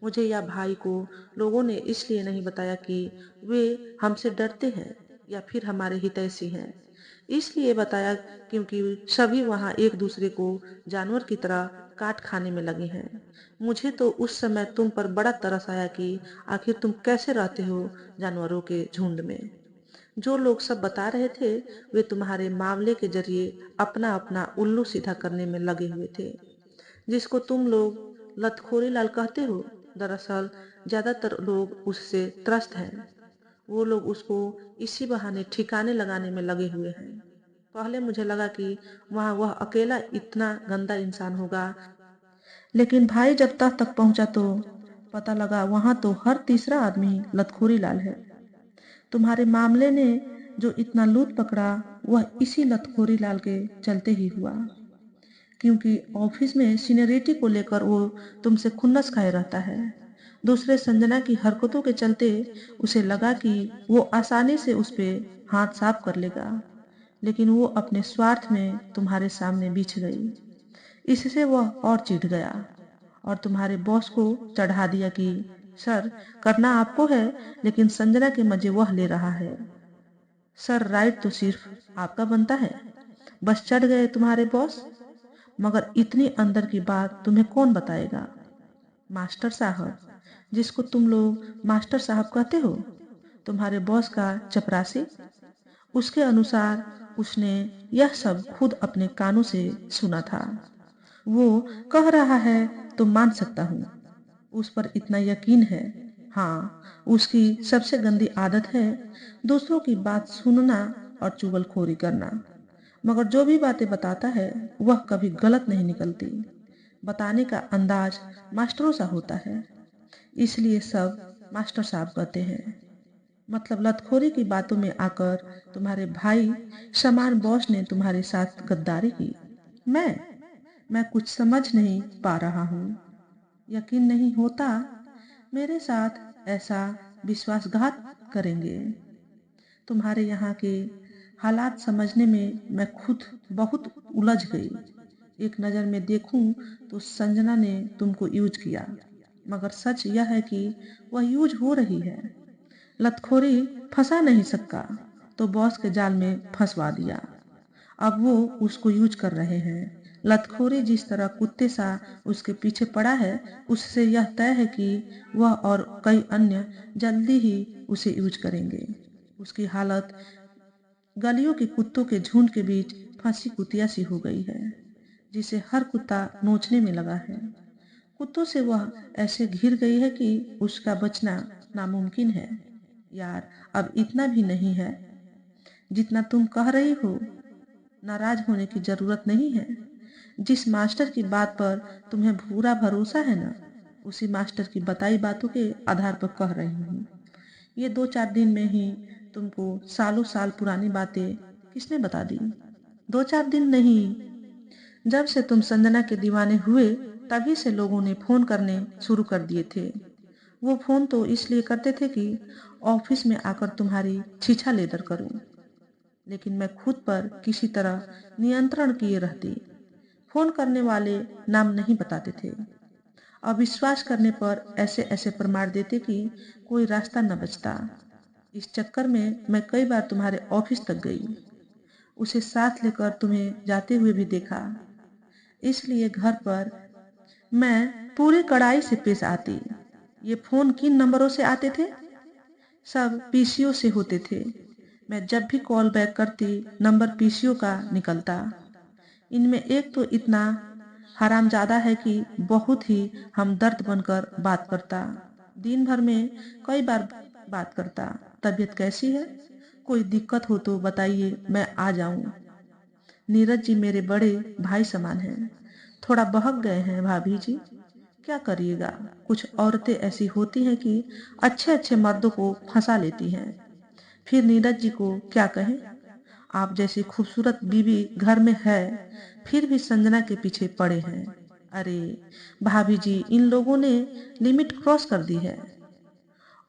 मुझे या भाई को लोगों ने इसलिए नहीं बताया कि वे हमसे डरते हैं या फिर हमारे हितैषी हैं। इसलिए बताया क्योंकि सभी वहां एक दूसरे को जानवर की तरह काट खाने में लगी हैं। मुझे तो उस समय तुम पर बड़ा तरस आया कि आखिर तुम कैसे रहते हो जानवरों के झुंड में। जो लोग सब बता रहे थे वे तुम्हारे मामले के जरिए अपना अपना उल्लू सीधा करने में लगे हुए थे। जिसको तुम लोग लतखोरी लाल कहते हो, दरअसल ज्यादातर लोग उससे त्रस्त हैं। वो लोग उसको इसी बहाने ठिकाने लगाने में लगे हुए हैं। पहले मुझे लगा कि वहाँ वह अकेला इतना गंदा इंसान होगा, लेकिन भाई जब तक पहुंचा तो पता लगा वहां तो हर तीसरा आदमी लतखोरी लाल है। तुम्हारे मामले ने जो इतना लूट पकड़ा वह इसी लतखोरी लाल के चलते ही हुआ, क्योंकि ऑफिस में सीनियरिटी को लेकर वो तुमसे खुन्नस खाए रहता है। दूसरे संजना की हरकतों के चलते उसे लगा कि वो आसानी से उस पे हाथ साफ कर लेगा, लेकिन वो अपने स्वार्थ में तुम्हारे सामने बिछ गई। इससे वह और चिढ़ गया और तुम्हारे बॉस को चढ़ा दिया कि सर, करना आपको है, लेकिन संजना के मजे वह ले रहा है। सर, राइट तो सिर्फ आपका बनता है। बस चढ़ गए तुम्हारे बॉस। मगर इतनी अंदर की बात तुम्हें कौन बताएगा। मास्टर साहब, जिसको तुम लोग मास्टर साहब कहते हो, तुम्हारे बॉस का चपरासी, उसके अनुसार उसने यह सब खुद अपने कानों से सुना था। वो कह रहा है तो मान सकता हूँ, उस पर इतना यकीन है। हाँ, उसकी सबसे गंदी आदत है दूसरों की बात सुनना और चुगलखोरी करना। मगर जो भी बातें बताता है वह कभी गलत नहीं निकलती। बताने का अंदाज मास्टरों सा होता है, इसलिए सब मास्टर साहब कहते हैं। मतलब लतखोरी की बातों में आकर तुम्हारे भाई समान बॉस ने तुम्हारे साथ गद्दारी की। मैं कुछ समझ नहीं पा रहा हूँ। यकीन नहीं होता मेरे साथ ऐसा विश्वासघात करेंगे। तुम्हारे यहाँ के हालात समझने में मैं खुद बहुत उलझ गई। एक नज़र में देखूं तो संजना ने तुमको यूज किया, मगर सच यह है कि वह यूज हो रही है। लतखोरी फंसा नहीं सका तो बॉस के जाल में फंसवा दिया। अब वो उसको यूज कर रहे हैं। लतखोरी जिस तरह कुत्ते सा उसके पीछे पड़ा है, उससे यह तय है कि वह और कई अन्य जल्दी ही उसे यूज करेंगे। उसकी हालत गलियों के कुत्तों के झुंड के बीच फंसी कुतिया सी हो गई है, जिसे हर कुत्ता नोचने में लगा है। कुत्तों से वह ऐसे घिर गई है कि उसका बचना नामुमकिन है। यार, अब इतना भी नहीं है जितना तुम कह रही हो। नाराज होने की जरूरत नहीं है। जिस मास्टर की बात पर तुम्हें पूरा भरोसा है ना, उसी मास्टर की बताई बातों के आधार पर कह रही हूँ। ये 2-4 दिन में ही तुमको सालों साल पुरानी बातें किसने बता दी। 2-4 दिन नहीं, जब से तुम संजना के दीवाने हुए तभी से लोगों ने फोन करने शुरू कर दिए थे। वो फोन तो इसलिए करते थे कि ऑफिस में आकर तुम्हारी छीछा लेदर करूं, लेकिन मैं खुद पर किसी तरह नियंत्रण किए रहती। फोन करने वाले नाम नहीं बताते थे। अविश्वास करने पर ऐसे ऐसे प्रमाण देते कि कोई रास्ता न बचता। इस चक्कर में मैं कई बार तुम्हारे ऑफिस तक गई, उसे साथ लेकर तुम्हें जाते हुए भी देखा। इसलिए घर पर मैं पूरी कड़ाई से पेश आती। ये फोन किन नंबरों से आते थे? सब पीसीओ से होते थे। मैं जब भी कॉल बैक करती नंबर पीसीओ का निकलता। इनमें एक तो इतना हरामजादा है कि बहुत ही हमदर्द बनकर बात करता। दिन भर में कई बार बात करता। तबीयत कैसी है? कोई दिक्कत हो तो बताइए, मैं आ जाऊं। नीरज जी मेरे बड़े भाई समान हैं। थोड़ा बहक गए हैं भाभी जी। क्या करिएगा, कुछ औरतें ऐसी होती हैं कि अच्छे अच्छे मर्दों को फंसा लेती हैं। फिर नीरज जी को क्या कहें। आप जैसी खूबसूरत बीवी घर में है, फिर भी संजना के पीछे पड़े हैं। अरे भाभी जी, इन लोगों ने लिमिट क्रॉस कर दी है।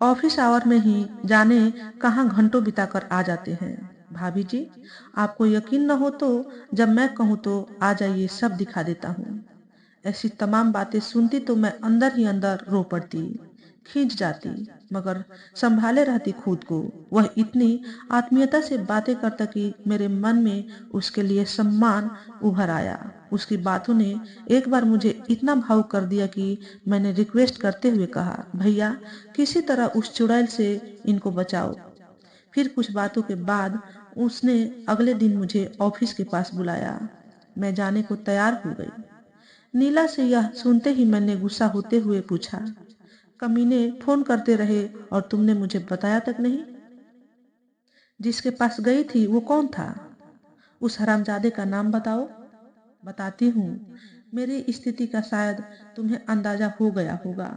ऑफिस आवर में ही जाने कहाँ घंटों बिताकर आ जाते हैं। भाभी जी, आपको यकीन न हो तो जब मैं कहूँ तो आ जाइए, सब दिखा देता हूँ। ऐसी तमाम बातें सुनती तो मैं अंदर ही अंदर रो पड़ती खींच जाती, मगर संभाले रहती खुद को। वह इतनी आत्मीयता से बातें करता कि मेरे मन में उसके लिए सम्मान उभर आया। उसकी बातों ने एक बार मुझे इतना भावुक कर दिया कि मैंने रिक्वेस्ट करते हुए कहा, भैया किसी तरह उस चुड़ैल से इनको बचाओ। फिर कुछ बातों के बाद उसने अगले दिन मुझे ऑफिस के पास बुलाया। मैं जाने को तैयार हो गई। नीला से यह सुनते ही मैंने गुस्सा होते हुए पूछा, कमीने फोन करते रहे और तुमने मुझे बताया तक नहीं? जिसके पास गई थी वो कौन था? उस हरामजादे का नाम बताओ। बताती हूँ। मेरी स्थिति का शायद तुम्हें अंदाजा हो गया होगा।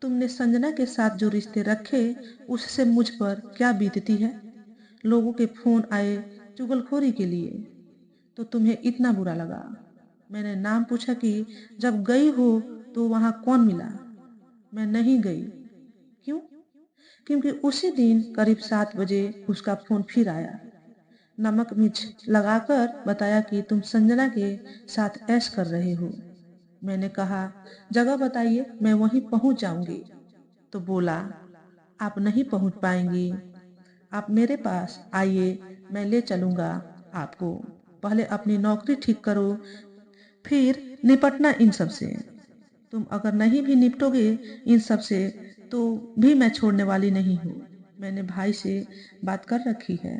तुमने संजना के साथ जो रिश्ते रखे उससे मुझ पर क्या बीतती है। लोगों के फोन आए चुगलखोरी के लिए, तो तुम्हें इतना बुरा लगा। मैंने नाम पूछा कि जब गई हो तो वहां कौन मिला। मैं नहीं गई। क्यों? क्योंकि उसी दिन करीब 7 बजे उसका फोन फिर आया। नमक मिर्च लगाकर बताया कि तुम संजना के साथ ऐश कर रहे हो। मैंने कहा, जगह बताइए, मैं वहीं पहुंच जाऊंगी। तो बोला, आप नहीं पहुंच पाएंगी। आप मेरे पास आइए, मैं ले चलूंगा आपको। पहले अपनी नौकरी ठीक करो, फिर निपटना इन सब से। तुम अगर नहीं भी निपटोगे इन सब से तो भी मैं छोड़ने वाली नहीं हूँ। मैंने भाई से बात कर रखी है,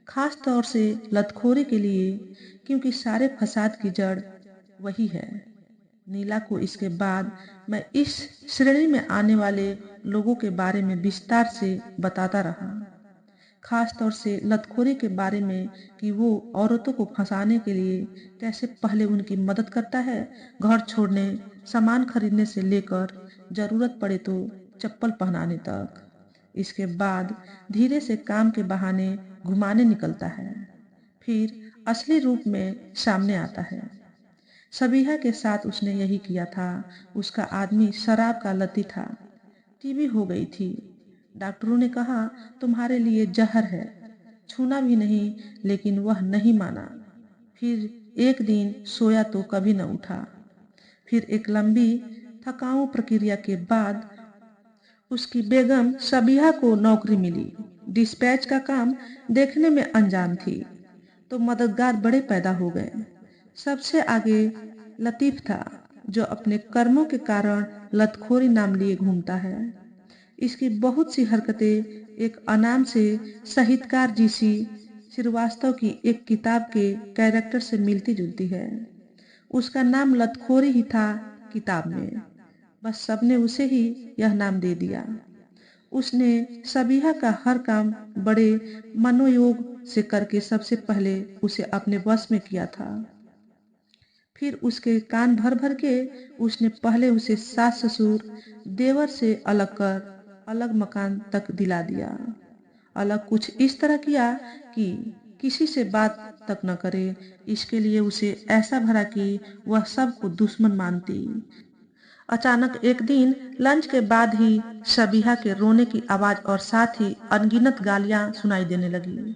खास तौर से लतखोरी के लिए, क्योंकि सारे फसाद की जड़ वही है। नीला को इसके बाद मैं इस श्रेणी में आने वाले लोगों के बारे में विस्तार से बताता रहा, खास तौर से लतखोरी के बारे में कि वो औरतों को फंसाने के लिए कैसे पहले उनकी मदद करता है, घर छोड़ने, सामान खरीदने से लेकर जरूरत पड़े तो चप्पल पहनाने तक। इसके बाद धीरे से काम के बहाने घुमाने निकलता है, फिर असली रूप में सामने आता है। सबीहा के साथ उसने यही किया था। उसका आदमी शराब का लती था। टीबी हो गई थी। डॉक्टरों ने कहा तुम्हारे लिए जहर है। छूना भी नहीं, लेकिन वह नहीं माना। फिर एक दिन सोया तो कभी न उठा। फिर एक लंबी थकाऊ प्रक्रिया के बाद उसकी बेगम सबीहा को नौकरी मिली। डिस्पैच का काम देखने में अनजान थी, तो मददगार बड़े पैदा हो गए। सबसे आगे लतीफ था, जो अपने कर्मों के कारण लतखोरी नाम लिए घूमता है। इसकी बहुत सी हरकतें एक अनाम से साहित्यकार जीसी श्रीवास्तव की एक किताब के कैरेक्टर से मिलती जुलती है। उसका नाम लतखोरी ही था किताब में, बस सबने उसे ही यह नाम दे दिया। उसने सबीहा का हर काम बड़े मनोयोग से करके सबसे पहले उसे अपने वश में किया था। फिर उसके कान भर भर के उसने पहले उसे सास ससुर देवर से अलग कर अलग मकान तक दिला दिया। अलग कुछ इस तरह किया कि किसी से बात तक न करे। इसके लिए उसे ऐसा भरा कि वह सबको दुश्मन मानती। अचानक एक दिन लंच के बाद ही सबीहा के रोने की आवाज और साथ ही अनगिनत गालियां सुनाई देने लगी।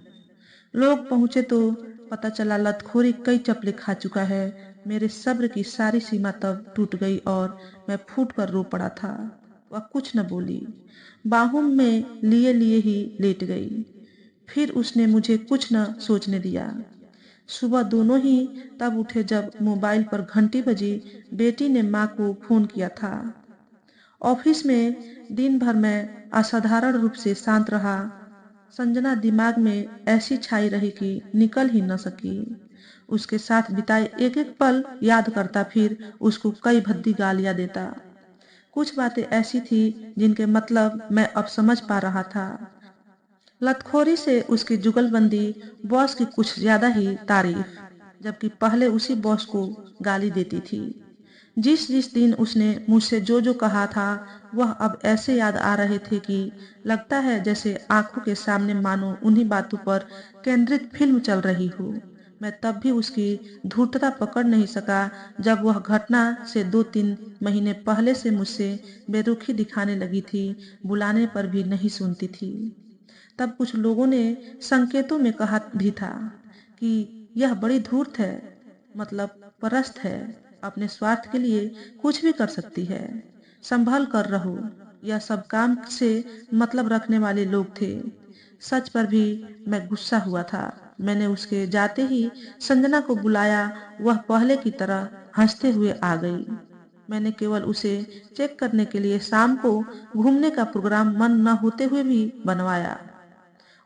लोग पहुंचे तो पता चला लतखोरी कई चपले खा चुका है। मेरे सब्र की सारी सीमा तब टूट गई और मैं फूट कर रो पड़ा था। वह कुछ न बोली, बाहों में लिए लिए ही लेट गई। फिर उसने मुझे कुछ न सोचने दिया। सुबह दोनों ही तब उठे जब मोबाइल पर घंटी बजी। बेटी ने माँ को फोन किया था। ऑफिस में दिन भर मैं असाधारण रूप से शांत रहा। संजना दिमाग में ऐसी छाई रही कि निकल ही न सकी। उसके साथ बिताए एक एक पल याद करता, फिर उसको कई भद्दी गालियां देता। कुछ बातें ऐसी थी जिनके मतलब मैं अब समझ पा रहा था। लतखोरी से उसकी जुगलबंदी, बॉस की कुछ ज्यादा ही तारीफ, जबकि पहले उसी बॉस को गाली देती थी। जिस जिस दिन उसने मुझसे जो जो कहा था वह अब ऐसे याद आ रहे थे कि लगता है जैसे आंखों के सामने मानो उन्हीं बातों पर केंद्रित फिल्म चल रही हो। मैं तब भी उसकी धूर्तता पकड़ नहीं सका जब वह घटना से 2-3 महीने पहले से मुझसे बेरुखी दिखाने लगी थी, बुलाने पर भी नहीं सुनती थी। तब कुछ लोगों ने संकेतों में कहा भी था कि यह बड़ी धूर्त है, मतलब परस्त है, अपने स्वार्थ के लिए कुछ भी कर सकती है, संभल कर रहो। यह सब काम से मतलब रखने वाले लोग थे। सच पर भी मैं गुस्सा हुआ था। मैंने उसके जाते ही संजना को बुलाया। वह पहले की तरह हंसते हुए आ गई। मैंने केवल उसे चेक करने के लिए शाम को घूमने का प्रोग्राम मन न होते हुए भी बनवाया।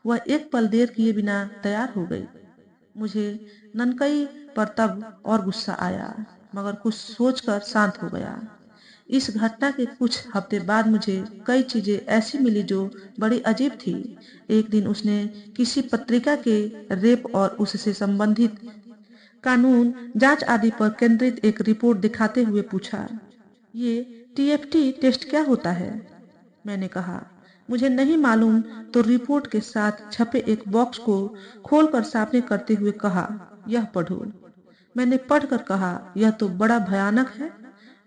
वह एक पल देर किए बिना तैयार हो गई। मुझे ननकई पर तब और गुस्सा आया, मगर कुछ सोचकर शांत हो गया। इस घटना के कुछ हफ्ते बाद मुझे कई चीजें ऐसी मिली जो बड़ी अजीब थी। एक दिन उसने किसी पत्रिका के रेप और उससे संबंधित कानून जांच आदि पर केंद्रित एक रिपोर्ट दिखाते हुए पूछा, ये टीएफटी टेस्ट क्या होता है? मैंने कहा, मुझे नहीं मालूम। तो रिपोर्ट के साथ छपे एक बॉक्स को खोलकर सामने करते हुए कहा, यह पढ़ो। मैंने पढ़कर कहा, यह तो बड़ा भयानक है।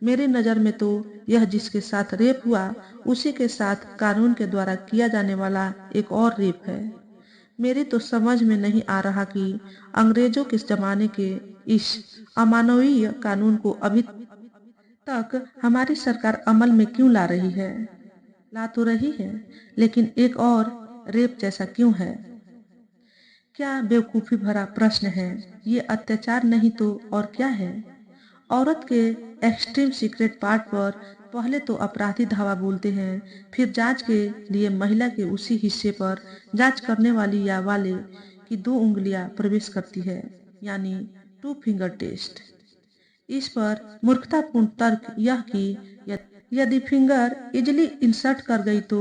मेरी नजर में तो यह जिसके साथ रेप हुआ उसी के साथ कानून के द्वारा किया जाने वाला एक और रेप है। मेरी तो समझ में नहीं आ रहा कि अंग्रेजों के जमाने के इस अमानवीय कानून को अभी तक हमारी सरकार अमल में क्यों ला रही है। ला तो रही है, लेकिन एक और रेप जैसा क्यों है? क्या बेवकूफी भरा प्रश्न है। ये अत्याचार नहीं तो और क्या है? औरत के एक्सट्रीम सीक्रेट पार्ट पर पहले तो अपराधी धावा बोलते हैं, फिर जांच के लिए महिला के उसी हिस्से पर जांच करने वाली या वाले की 2 उंगलियां प्रवेश करती है, यानी 2 फिंगर टेस्ट। इस पर मूर्खतापूर्ण तर्क यह कि यदि फिंगर इजिली इंसर्ट कर गई तो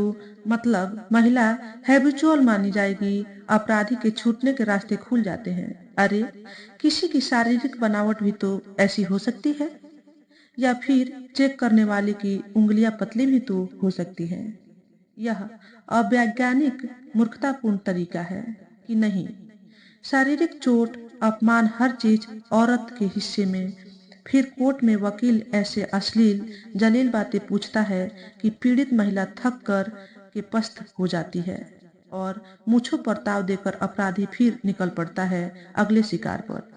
मतलब महिला हैबिचुअल मानी जाएगी, अपराधी के छूटने के रास्ते खुल जाते हैं। अरे, किसी की शारीरिक बनावट भी तो ऐसी हो सकती है, या फिर चेक करने वाले की उंगलियां पतली भी तो हो सकती हैं। यह अवैज्ञानिक मूर्खतापूर्ण तरीका है कि नहीं? शारीरिक चोट, अपमान, हर चीज औरत के हिस्से में। फिर कोर्ट में वकील ऐसे अश्लील जलील बातें पूछता है कि पीड़ित महिला थक कर के पस्त हो जाती है और मूंछों पर ताव देकर अपराधी फिर निकल पड़ता है अगले शिकार पर।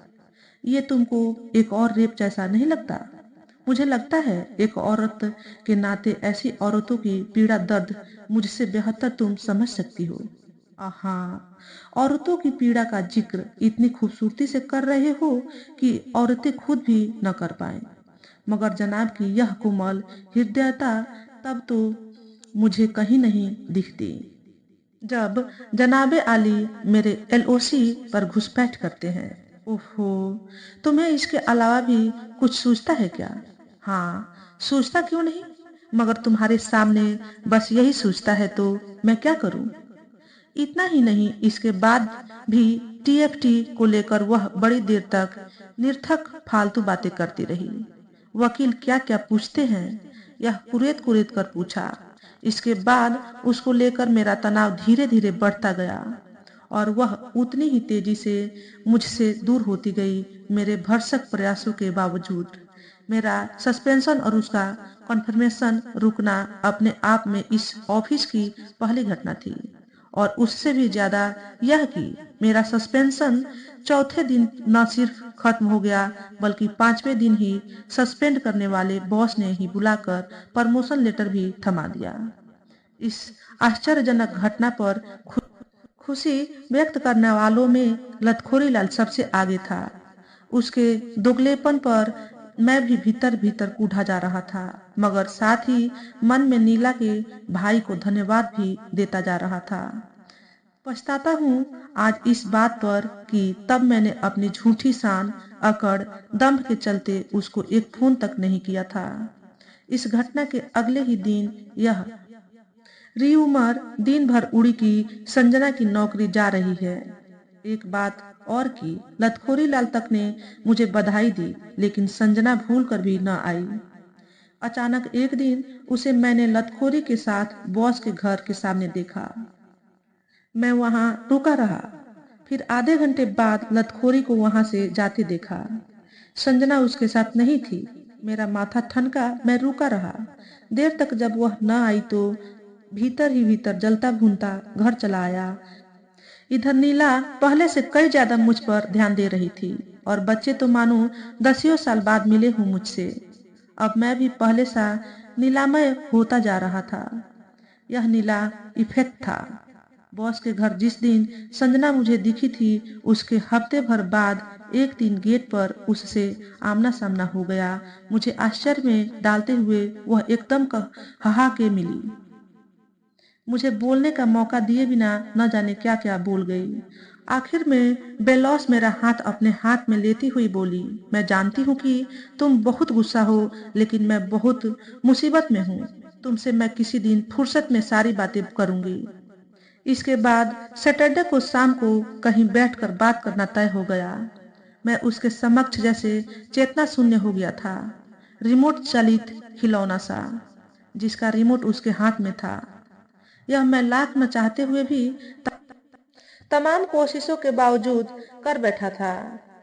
ये तुमको एक और रेप जैसा नहीं लगता? मुझे लगता है एक औरत के नाते ऐसी औरतों की पीड़ा दर्द मुझसे बेहतर तुम समझ सकती हो। आहा, औरतों की पीड़ा का जिक्र इतनी खूबसूरती से कर रहे हो कि औरतें खुद भी न कर पाए। मगर जनाब की यह कोमल हृदयता तब तो मुझे कहीं नहीं दिखती जब जनाबे आली मेरे एलओसी पर घुसपैठ करते हैं। ओहो, तुम्हें इसके अलावा भी कुछ सूझता है क्या? हाँ, सूझता क्यों नहीं, मगर तुम्हारे सामने बस यही सूझता है तो मैं क्या करूं? इतना ही नहीं, इसके बाद भी टीएफटी को लेकर वह बड़ी देर तक निरर्थक फालतू बातें करती रही। वकील क्या क्या पूछते हैं, यह कुरेद कुरेद कर पूछा। इसके बाद उसको लेकर मेरा तनाव धीरे धीरे बढ़ता गया और वह उतनी ही तेजी से मुझसे दूर होती गई। मेरे भरसक प्रयासों के बावजूद मेरा सस्पेंशन और उसका कन्फर्मेशन रुकना अपने आप में इस ऑफिस की पहली घटना थी। और उससे भी ज्यादा यह कि मेरा सस्पेंशन चौथे दिन न सिर्फ खत्म हो गया, बल्कि 5वें दिन ही सस्पेंड करने वाले बॉस ने ही बुलाकर प्रमोशन लेटर भी थमा दिया। इस आश्चर्यजनक घटना पर खुशी व्यक्त करने वालों में लतखोरी लाल सबसे आगे था। उसके दोगलेपन पर मैं भी भीतर भीतर कूढ़ा जा रहा था, मगर साथ ही मन में नीला के भाई को धन्यवाद भी देता जा रहा था। पछताता हूँ आज इस बात पर कि तब मैंने अपनी झूठी शान, अकड़, दंभ के चलते उसको एक फोन तक नहीं किया था। इस घटना के अगले ही दिन यह र्यूमर दिन भर उड़ी कि संजना की नौकरी जा रही है। एक बात और की, लतखोरी लाल तक ने मुझे बधाई दी, लेकिन संजना भूल कर भी न आई। अचानक एक दिन उसे मैंने लतखोरी के साथ बॉस के घर के सामने देखा। मैं वहां रुका रहा, फिर आधे घंटे बाद लतखोरी को वहां से जाते देखा। संजना उसके साथ नहीं थी। मेरा माथा ठनका, मैं रुका रहा। देर तक जब वह न आई तो भीतर ही भीतर जलता भूनता घर चला आया। इधर नीला पहले से कई ज्यादा मुझ पर ध्यान दे रही थी और बच्चे तो मानो 10 साल बाद मिले हूँ मुझसे। अब मैं भी पहले सा नीलामय होता जा रहा था। यह नीला इफेक्ट था। बॉस के घर जिस दिन संजना मुझे दिखी थी, उसके हफ्ते भर बाद एक दिन गेट पर उससे आमना सामना हो गया। मुझे आश्चर्य में डालते हुए वह एकदम हहा के मिली। मुझे बोलने का मौका दिए बिना न जाने क्या क्या बोल गई। आखिर में बेलौस मेरा हाथ अपने हाथ में लेती हुई बोली, मैं जानती हूँ कि तुम बहुत गुस्सा हो, लेकिन मैं बहुत मुसीबत में हूँ। तुमसे मैं किसी दिन फुर्सत में सारी बातें करूंगी। इसके बाद सैटरडे को शाम को कहीं बैठकर बात करना तय हो गया। मैं उसके समक्ष जैसे चेतना शून्य हो गया था, रिमोट चालित खिलौना सा, जिसका रिमोट उसके हाथ में था। यह मैं लाख न चाहते हुए भी तमाम कोशिशों के बावजूद कर बैठा था।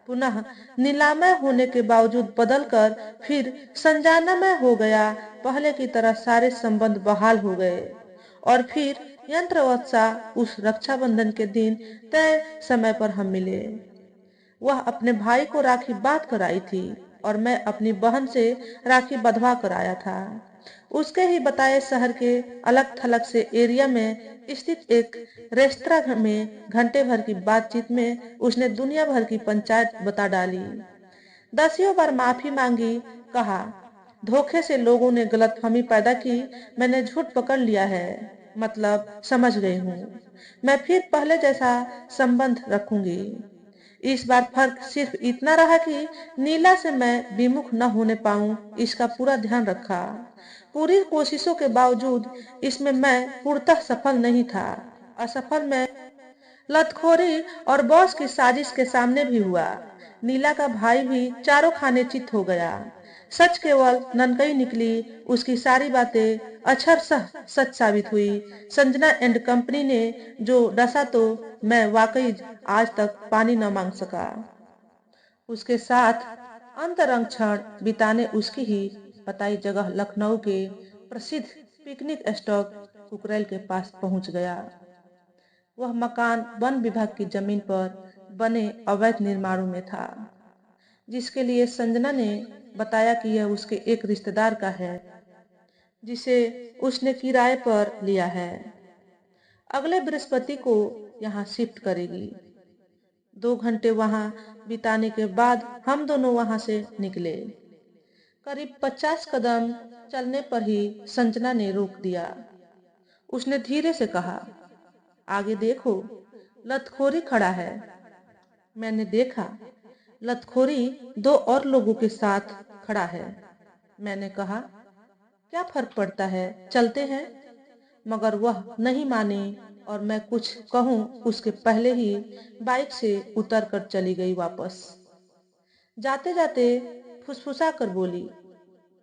पुनः नीलामय होने के बावजूद बदलकर फिर संजानामय हो गया। पहले की तरह सारे संबंध बहाल हो गए और फिर यंत्रवत सा उस रक्षाबंधन के दिन तय समय पर हम मिले। वह अपने भाई को राखी बांध कर आई थी और मैं अपनी बहन से राखी बंधवा कर आया था। उसके ही बताए शहर के अलग थलग से एरिया में स्थित एक रेस्तरा में घंटे भर की बातचीत में उसने दुनिया भर की पंचायत बता डाली। दसियों बार माफी मांगी। कहा धोखे से लोगों ने गलतफहमी पैदा की, मैंने झूठ पकड़ लिया है, मतलब समझ गई हूँ। मैं फिर पहले जैसा संबंध रखूंगी। इस बार फर्क सिर्फ इतना रहा कि नीला से मैं विमुख न होने पाऊं, इसका पूरा ध्यान रखा। पूरी कोशिशों के बावजूद इसमें मैं पूर्णतः सफल नहीं था। असफल मैं लतखोरी और बॉस की साजिश के सामने भी हुआ। नीला का भाई भी चारों खाने चित हो गया। सच केवल ननकई निकली। उसकी सारी बातें अक्षरशः सच साबित हुई। संजना एंड कंपनी ने जो डसा, तो मैं वाकई आज तक पानी न मांग सका। उसके साथ अंतरंग क्षण बिताने उसकी ही बताई जगह लखनऊ के प्रसिद्ध पिकनिक स्टॉप कुकरेल के पास पहुंच गया। वह मकान वन विभाग की जमीन पर बने अवैध निर्माणों में था, जिसके लिए संजना ने बताया कि यह उसके एक रिश्तेदार का है, जिसे उसने किराए पर लिया है। अगले बृहस्पति को यहाँ शिफ्ट करेगी। 2 घंटे वहां बिताने के बाद हम दोनों वहां से निकले। करीब 50 कदम चलने पर ही संजना ने रोक दिया। उसने धीरे से कहा, आगे देखो, लतखोरी खड़ा है। मैंने देखा, लतखोरी 2 और लोगों के साथ खड़ा है। मैंने कहा, क्या फर्क पड़ता है, चलते हैं। मगर वह नहीं मानी और मैं कुछ कहूं उसके पहले ही बाइक से उतर कर चली गई वापस। जाते जाते फुसफुसा कर बोली,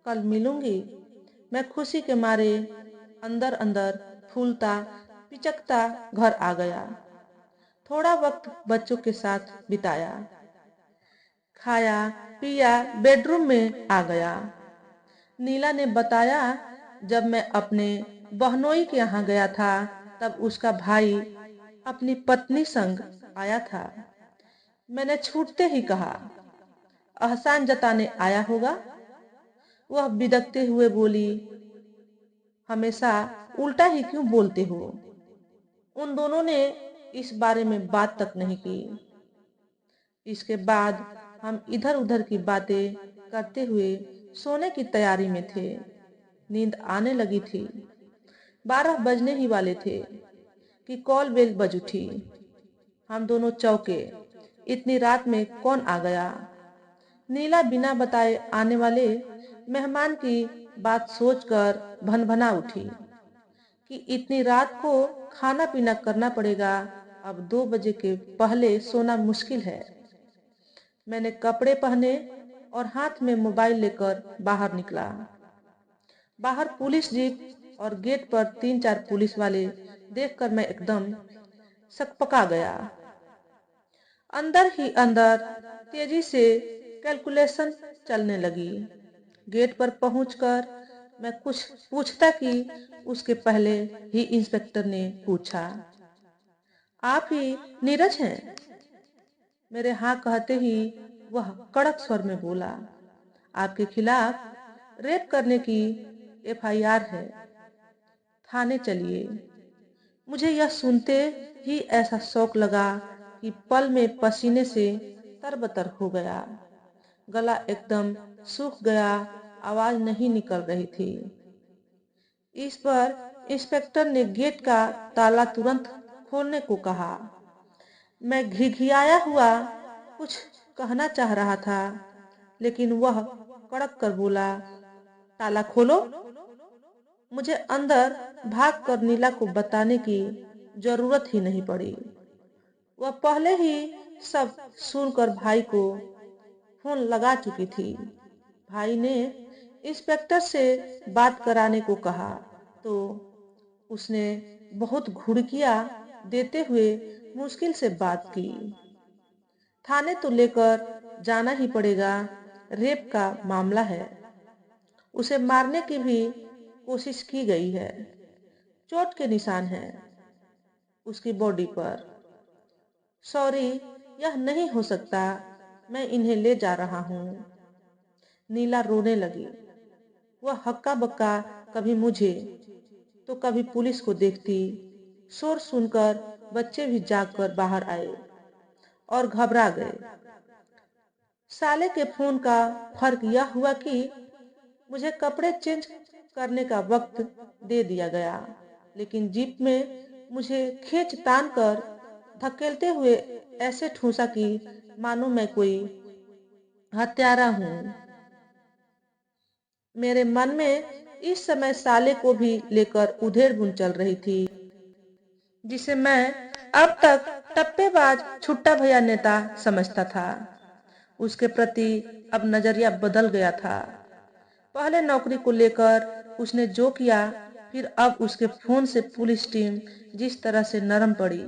कल मिलूंगी। मैं खुशी के मारे अंदर अंदर फूलता पिचकता घर आ गया। थोड़ा वक्त बच्चों के साथ बिताया, खाया पिया, बेडरूम में आ गया। नीला ने बताया, जब मैं अपने बहनोई के यहाँ गया था, तब उसका भाई अपनी पत्नी संग आया था। मैंने छूटते ही कहा, एहसान जताने आया होगा। वह बिदकते हुए बोली, हमेशा उल्टा ही क्यों बोलते हो। उन दोनों ने इस बारे में बात तक नहीं की। इसके बाद हम इधर उधर की बातें करते हुए सोने की तैयारी में थे। नींद आने लगी थी। 12 बजने ही वाले थे कि कॉल बेल बज उठी। हम दोनों चौंके, इतनी रात में कौन आ गया। नीला बिना बताए आने वाले मेहमान की बात सोचकर भनभना उठी कि इतनी रात को खाना पीना करना पड़ेगा। अब 2 बजे के पहले सोना मुश्किल है। मैंने कपड़े पहने और हाथ में मोबाइल लेकर बाहर निकला। बाहर पुलिस जीप और गेट पर 3-4 पुलिस वाले देखकर मैं एकदम सकपका गया। अंदर ही अंदर तेजी से कैलकुलेशन चलने लगी। गेट पर पहुंचकर मैं कुछ पूछता कि उसके पहले ही इंस्पेक्टर ने पूछा, आप ही नीरज हैं। मेरे हाँ कहते ही वह कड़क स्वर में बोला, आपके खिलाफ रेप करने की FIR है, थाने चलिए। मुझे यह सुनते ही ऐसा शौक लगा कि पल में पसीने से तरबतर हो गया। गला एकदम सूख गया, आवाज नहीं निकल रही थी। इस पर इंस्पेक्टर ने गेट का ताला तुरंत खोलने को कहा। मैं घिघियाया हुआ कुछ कहना चाह रहा था, लेकिन वह कड़क कर बोला, ताला खोलो। मुझे अंदर भागकर नीला को बताने की जरूरत ही नहीं पड़ी। वह पहले ही सब सुनकर भाई को फोन लगा चुकी थी। भाई ने इंस्पेक्टर से बात कराने को कहा तो उसने बहुत घुड़कियां देते हुए मुश्किल से बात की। थाने तो लेकर जाना ही पड़ेगा, रेप का मामला है। उसे मारने की भी कोशिश की गई है। चोट के निशान हैं उसकी बॉडी पर। सॉरी, यह नहीं हो सकता, मैं इन्हें ले जा रहा हूँ। नीला रोने लगी। वह हक्का बक्का कभी मुझे तो कभी पुलिस को देखती। शोर सुनकर बच्चे भी जागकर बाहर आए और घबरा गए। साले के फोन का फर्क यह हुआ कि मुझे कपड़े चेंज करने का वक्त दे दिया गया, लेकिन जीप में मुझे खींच तान कर धकेलते हुए ऐसे ठूसा कि मानो मैं कोई हत्यारा हूँ। मेरे मन में इस समय साले को भी लेकर उधेड़-बुन चल रही थी, जिसे मैं अब तक टप्पेबाज छुट्टा भैया नेता समझता था। उसके प्रति अब नजरिया बदल गया था। पहले नौकरी को लेकर उसने जो किया, फिर अब उसके फोन से पुलिस टीम जिस तरह से नरम पड़ी,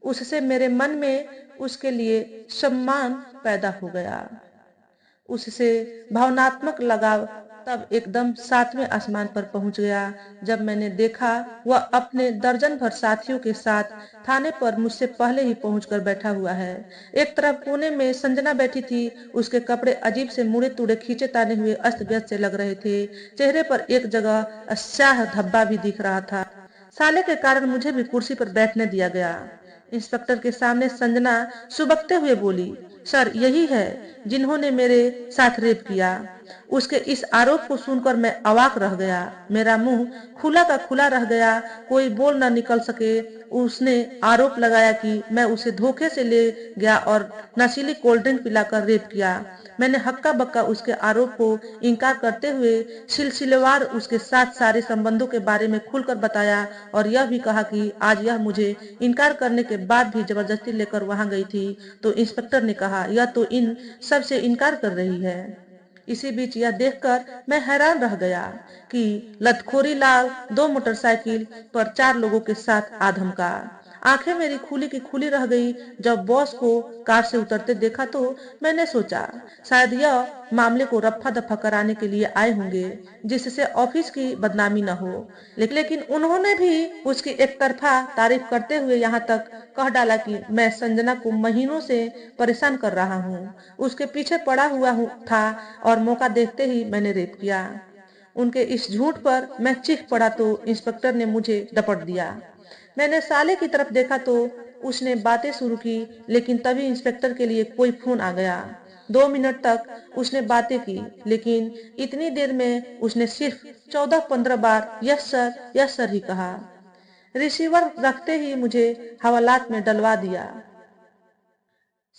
उससे मेरे मन में उसके लिए सम्मान पैदा हो गया। उससे भावनात्मक लगाव तब एकदम सातवें आसमान पर पहुंच गया जब मैंने देखा वह अपने दर्जन भर साथियों के साथ थाने पर मुझसे पहले ही पहुंचकर बैठा हुआ है। एक तरफ कोने में संजना बैठी थी। उसके कपड़े अजीब से मुड़े तुड़े खींचे ताने हुए अस्त व्यस्त से लग रहे थे। चेहरे पर एक जगह स्याह धब्बा भी दिख रहा था। साले के कारण मुझे भी कुर्सी पर बैठने दिया गया। इंस्पेक्टर के सामने संजना सुबकते हुए बोली, सर यही है जिन्होंने मेरे साथ रेप किया। उसके इस आरोप को सुनकर मैं अवाक रह गया। मेरा मुंह खुला का खुला रह गया, कोई बोल न निकल सके। उसने आरोप लगाया कि मैं उसे धोखे से ले गया और नशीली कोल्ड ड्रिंक पिलाकर रेप किया। मैंने हक्का बक्का उसके आरोप को इनकार करते हुए सिलसिलेवार उसके साथ सारे संबंधों के बारे में खुलकर बताया और यह भी कहा कि आज यह मुझे इनकार करने के बाद भी जबरदस्ती लेकर वहां गई थी। तो इंस्पेक्टर ने कहा, यह तो इन सब से इनकार कर रही है। इसी बीच यह देखकर मैं हैरान रह गया कि लतखोरी लाल 2 मोटरसाइकिल पर 4 लोगों के साथ आधम का। आंखें मेरी खुली की खुली रह गई। जब बॉस को कार से उतरते देखा तो मैंने सोचा शायद यह मामले को रफ्फा दफा कराने के लिए आए होंगे, जिससे ऑफिस की बदनामी न हो। लेकिन उन्होंने भी उसकी एक तरफा तारीफ करते हुए यहाँ तक कह डाला कि मैं संजना को महीनों से परेशान कर रहा हूँ, उसके पीछे पड़ा हुआ था और मौका देखते ही मैंने रेप किया। उनके इस झूठ पर मैं चीख पड़ा तो इंस्पेक्टर ने मुझे डपट दिया। मैंने साले की तरफ देखा तो उसने बातें शुरू की, लेकिन तभी इंस्पेक्टर के लिए कोई फोन आ गया। 2 मिनट तक उसने बातें की, लेकिन इतनी देर में उसने सिर्फ 14-15 बार यस सर ही कहा। रिसीवर रखते ही मुझे हवालात में डलवा दिया।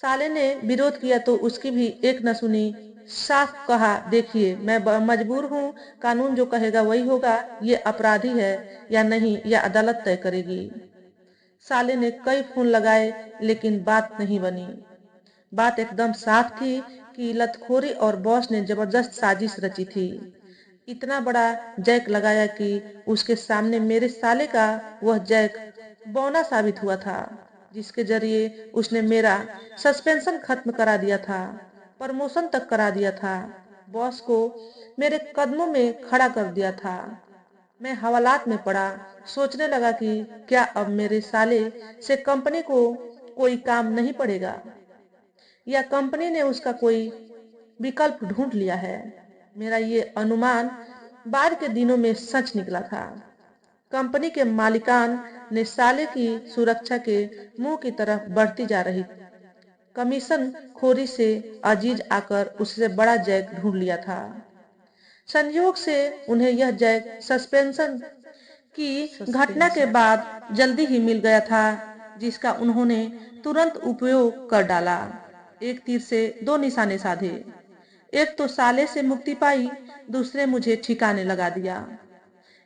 साले ने विरोध किया तो उसकी भी एक न सुनी। साफ कहा, देखिए मैं मजबूर हूँ, कानून जो कहेगा वही होगा। ये अपराधी है या नहीं यह अदालत तय करेगी। साले ने कई फोन लगाए लेकिन बात नहीं बनी। बात एकदम साफ थी कि लतखोरी और बॉस ने जबरदस्त साजिश रची थी। इतना बड़ा जैक लगाया कि उसके सामने मेरे साले का वह जैक बौना साबित हुआ था, जिसके जरिए उसने मेरा सस्पेंशन खत्म करा दिया था, प्रमोशन तक करा दिया था, बॉस को मेरे कदमों में खड़ा कर दिया था। मैं हवालात में पड़ा, सोचने लगा कि क्या अब मेरे साले से कंपनी को कोई काम नहीं पड़ेगा या कंपनी ने उसका कोई विकल्प ढूंढ लिया है। मेरा ये अनुमान बाद के दिनों में सच निकला था। कंपनी के मालिकान ने साले की सुरक्षा के मुंह की तरफ बढ़ती जा रही कमीशन खोरी से अजीज आकर उससे बड़ा जैक ढूंढ लिया था। संयोग से उन्हें यह जैक सस्पेंशन की घटना के बाद जल्दी ही मिल गया था, जिसका उन्होंने तुरंत उपयोग कर डाला। एक तीर से दो निशाने साधे। एक तो साले से मुक्ति पाई, दूसरे मुझे ठिकाने लगा दिया।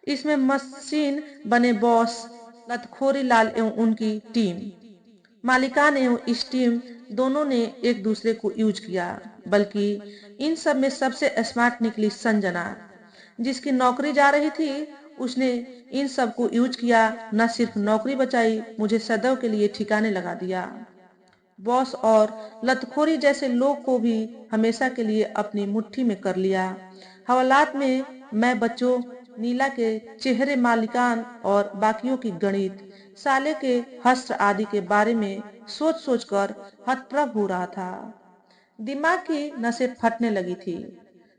इसमें मशीन बने बॉस लतखोरी लाल एवं उनकी टीम, मालिकान एवं इस टीम दोनों ने एक दूसरे को यूज किया। बल्कि इन सब में सबसे स्मार्ट निकली संजना, जिसकी नौकरी जा रही थी। उसने इन सब को यूज किया, न सिर्फ नौकरी बचाई, मुझे सदैव के लिए ठिकाने लगा दिया। बॉस और लतखोरी जैसे लोग को भी हमेशा के लिए अपनी मुट्ठी में कर लिया। हवालात में मैं बच्चों, नीला के चेहरे, मालिकान और बाकियों की गणित, साले के हस्त्र आदि के बारे में सोच सोच कर हतप्रभ हो रहा था। दिमाग की नसें फटने लगी थी।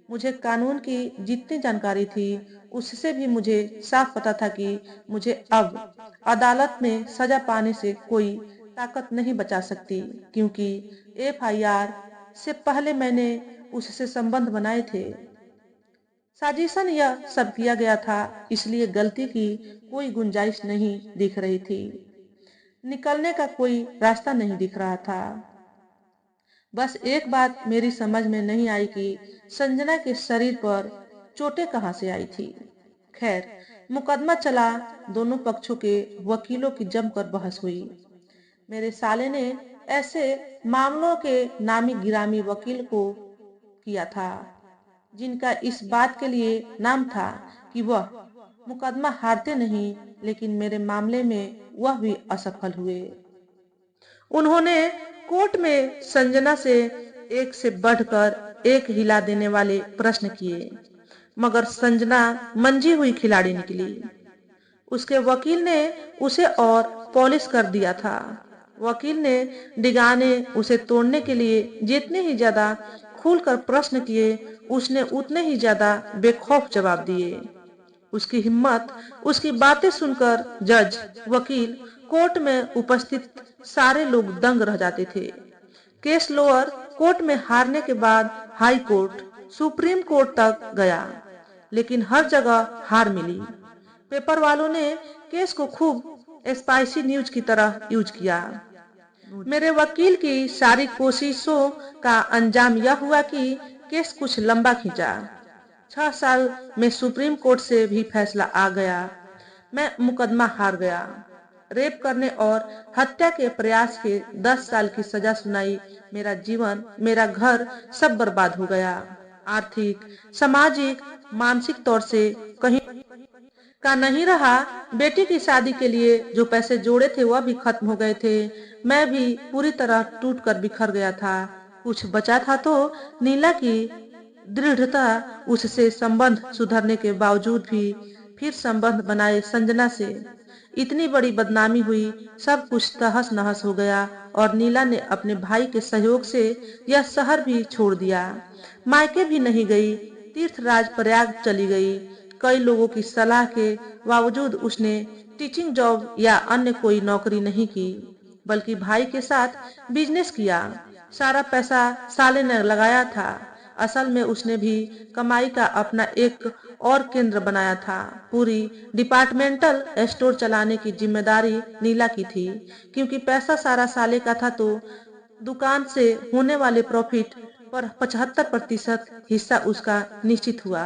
मुझे कानून की जितनी जानकारी थी, उससे भी मुझे साफ पता था कि मुझे अब अदालत में सजा पाने से कोई ताकत नहीं बचा सकती, क्योंकि एफआईआर से पहले मैंने उससे संबंध बनाए थे। साजिशन यह सब किया गया था, इसलिए गलती की कोई गुंजाइश नहीं दिख रही थी। निकलने का कोई रास्ता नहीं दिख रहा था। बस एक बात मेरी समझ में नहीं आई कि संजना के शरीर पर चोटें कहाँ से आई थी। खैर, मुकदमा चला। दोनों पक्षों के वकीलों की जमकर बहस हुई। मेरे साले ने ऐसे मामलों के नामी गिरामी वकील को किया था, जिनका इस बात के लिए नाम था कि वह मुकदमा हारते नहीं, लेकिन मेरे मामले में वह भी असफल हुए। उन्होंने कोर्ट में संजना से बढ़कर एक हिला देने वाले प्रश्न किए, मगर संजना मंजी हुई खिलाड़ी निकली। उसके वकील ने उसे और पॉलिश कर दिया था। वकील ने डिगाने उसे तोड़ने के लिए जितने ही ज्यादा खुलकर प्रश्न किए, उसने उतने ही ज्यादा बेखौफ जवाब दिए। उसकी हिम्मत, उसकी बातें सुनकर जज, वकील, कोर्ट में उपस्थित सारे लोग दंग रह जाते थे। केस लोअर कोर्ट में हारने के बाद हाई कोर्ट, सुप्रीम कोर्ट तक गया, लेकिन हर जगह हार मिली। पेपर वालों ने केस को खूब स्पाइसी न्यूज की तरह यूज किया। मेरे वकील की सारी कोशिशों का अंजाम यह हुआ कि केस कुछ लंबा खींचा। 6 साल में सुप्रीम कोर्ट से भी फैसला आ गया। मैं मुकदमा हार गया। रेप करने और हत्या के प्रयास के 10 साल की सजा सुनाई। मेरा जीवन, मेरा घर सब बर्बाद हो गया। आर्थिक, सामाजिक, मानसिक तौर से कहीं का नहीं रहा। बेटी की शादी के लिए जो पैसे जोड़े थे वह भी खत्म हो गए थे। मैं भी पूरी तरह टूटकर बिखर गया था। कुछ बचा था तो नीला की दृढ़ता, उससे संबंध सुधरने के बावजूद भी फिर संबंध बनाए संजना से। इतनी बड़ी बदनामी हुई, सब कुछ तहस नहस हो गया और नीला ने अपने भाई के सहयोग से यह शहर भी छोड़ दिया। मायके भी नहीं गई, तीर्थराज प्रयाग चली गई। कई लोगों की सलाह के बावजूद उसने टीचिंग जॉब या अन्य कोई नौकरी नहीं की, बल्कि भाई के साथ बिजनेस किया। सारा पैसा साले ने लगाया था। असल में उसने भी कमाई का अपना एक और केंद्र बनाया था। पूरी डिपार्टमेंटल स्टोर चलाने की जिम्मेदारी नीला की थी, क्योंकि पैसा सारा साले का था तो दुकान से होने वाले प्रॉफिट पर 75% हिस्सा उसका निश्चित हुआ।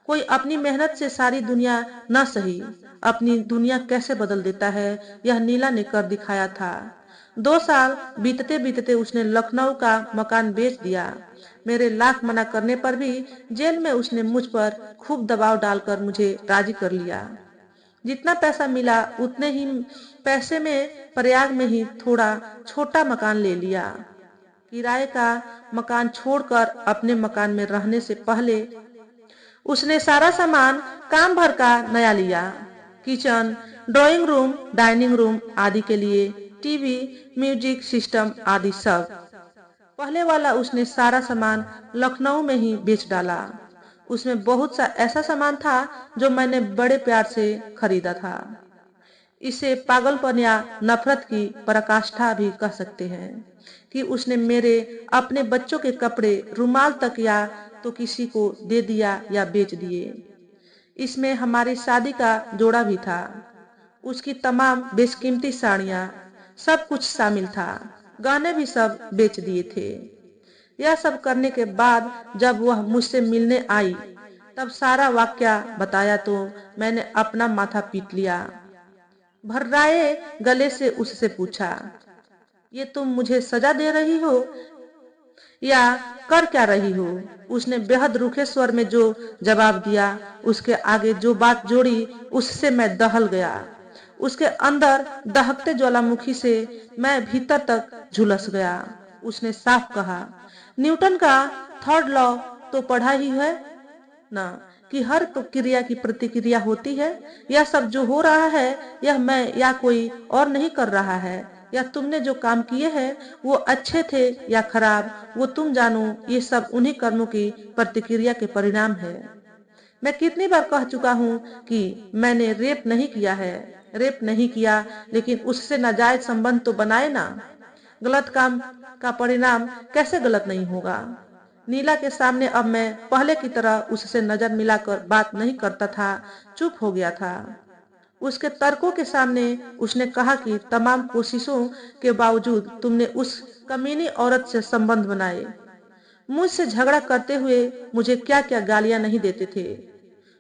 कोई अपनी मेहनत से सारी दुनिया न सही, अपनी दुनिया कैसे बदल देता है, यह नीला ने कर दिखाया था। 2 साल बीतते बीतते उसने लखनऊ का मकान बेच दिया। मेरे लाख मना करने पर भी जेल में उसने मुझ पर खूब दबाव डालकर मुझे राजी कर लिया। जितना पैसा मिला उतने ही पैसे में प्रयाग में ही थोड़ा छोटा मकान ले लिया। किराए का मकान छोड़कर अपने मकान में रहने से पहले उसने सारा सामान काम भर का नया लिया। Kitchen, drawing room, dining room आदि के लिए टीवी, म्यूजिक सिस्टम आदि सब। पहले वाला उसने सारा सामान लखनऊ में ही बेच डाला। उसमें बहुत सा ऐसा सामान था जो मैंने बड़े प्यार से खरीदा था। इसे पागलपन या नफरत की पराकाष्ठा भी कह सकते हैं कि उसने मेरे अपने बच्चों के कपड़े, रुमाल तक या तो किसी को दे दिया या बेच दिए। इसमें हमारी शादी का जोड़ा भी था, उसकी तमाम बेशकीमती साड़ियां, सब कुछ शामिल था। गहने भी सब बेच दिए थे। यह सब करने के बाद जब वह मुझसे मिलने आई, तब सारा वाकया बताया तो मैंने अपना माथा पीट लिया। भर्राए गले से उससे पूछा, ये तुम मुझे सजा दे रही हो या कर क्या रही हो? उसने बेहद रूखे स्वर में जो जवाब दिया, उसके आगे जो बात जोड़ी, उससे मैं दहल गया। उसके अंदर दहकते ज्वालामुखी से मैं भीतर तक झुलस गया। उसने साफ कहा, न्यूटन का थर्ड लॉ तो पढ़ा ही है ना, कि हर क्रिया की प्रतिक्रिया होती है। यह सब जो हो रहा है, यह मैं या कोई और नहीं कर रहा है। या तुमने जो काम किए हैं वो अच्छे थे या खराब, वो तुम जानो। ये सब उन्हीं कर्मों की प्रतिक्रिया के परिणाम है। मैं कितनी बार कह चुका हूँ कि मैंने रेप नहीं किया है। रेप नहीं किया, लेकिन उससे नाजायज संबंध तो बनाए ना। गलत काम का परिणाम कैसे गलत नहीं होगा? नीला के सामने अब मैं पहले की तरह उससे नजर मिलाकर बात नहीं करता था, चुप हो गया था। उसके तर्कों के सामने उसने कहा कि तमाम कोशिशों के बावजूद तुमने उस कमीनी औरत से संबंध बनाए। मुझसे झगड़ा करते हुए मुझे क्या क्या गालियां नहीं देते थे।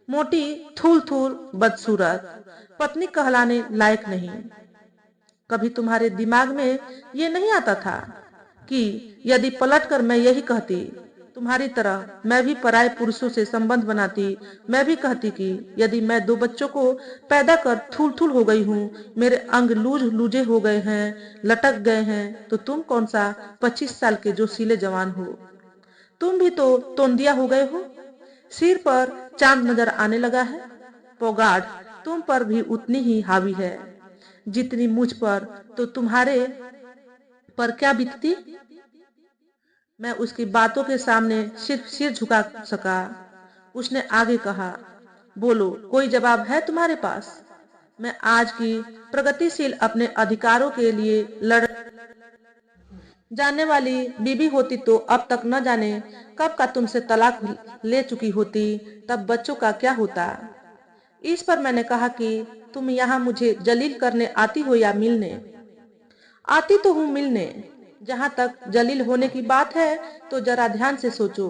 मोटी, थूल थूल, बदसूरत, पत्नी कहलाने लायक नहीं। कभी तुम्हारे दिमाग में ये नहीं आता था कि यदि पलटकर मैं यही कहती, तुम्हारी तरह मैं भी पराये पुरुषों से संबंध बनाती, मैं भी कहती कि यदि मैं 2 बच्चों को पैदा कर थूल थूल हो गई हूँ, मेरे अंग लूज लूजे हो गए हैं, लटक गए हैं, तो तुम कौन सा 25 साल के जोशीले जवान हो? तुम भी तो तोंदिया हो गए हो। सिर पर चांद नजर आने लगा है। पोगाड तुम पर भी उतनी ही हावी है जितनी मुझ पर। तो तुम्हारे पर क्या बीतती? मैं उसकी बातों के सामने सिर्फ सिर झुका सका। उसने आगे कहा, बोलो, कोई जवाब है तुम्हारे पास? मैं आज की प्रगतिशील अपने अधिकारों के लिए लड़ जाने वाली बीबी होती तो अब तक न जाने कब का तुमसे तलाक ले चुकी होती। तब बच्चों का क्या होता? इस पर मैंने कहा कि तुम यहाँ मुझे जलील करने आती हो या मिलने? आती तो हूँ मिलने। जहाँ तक जलील होने की बात है तो जरा ध्यान से सोचो,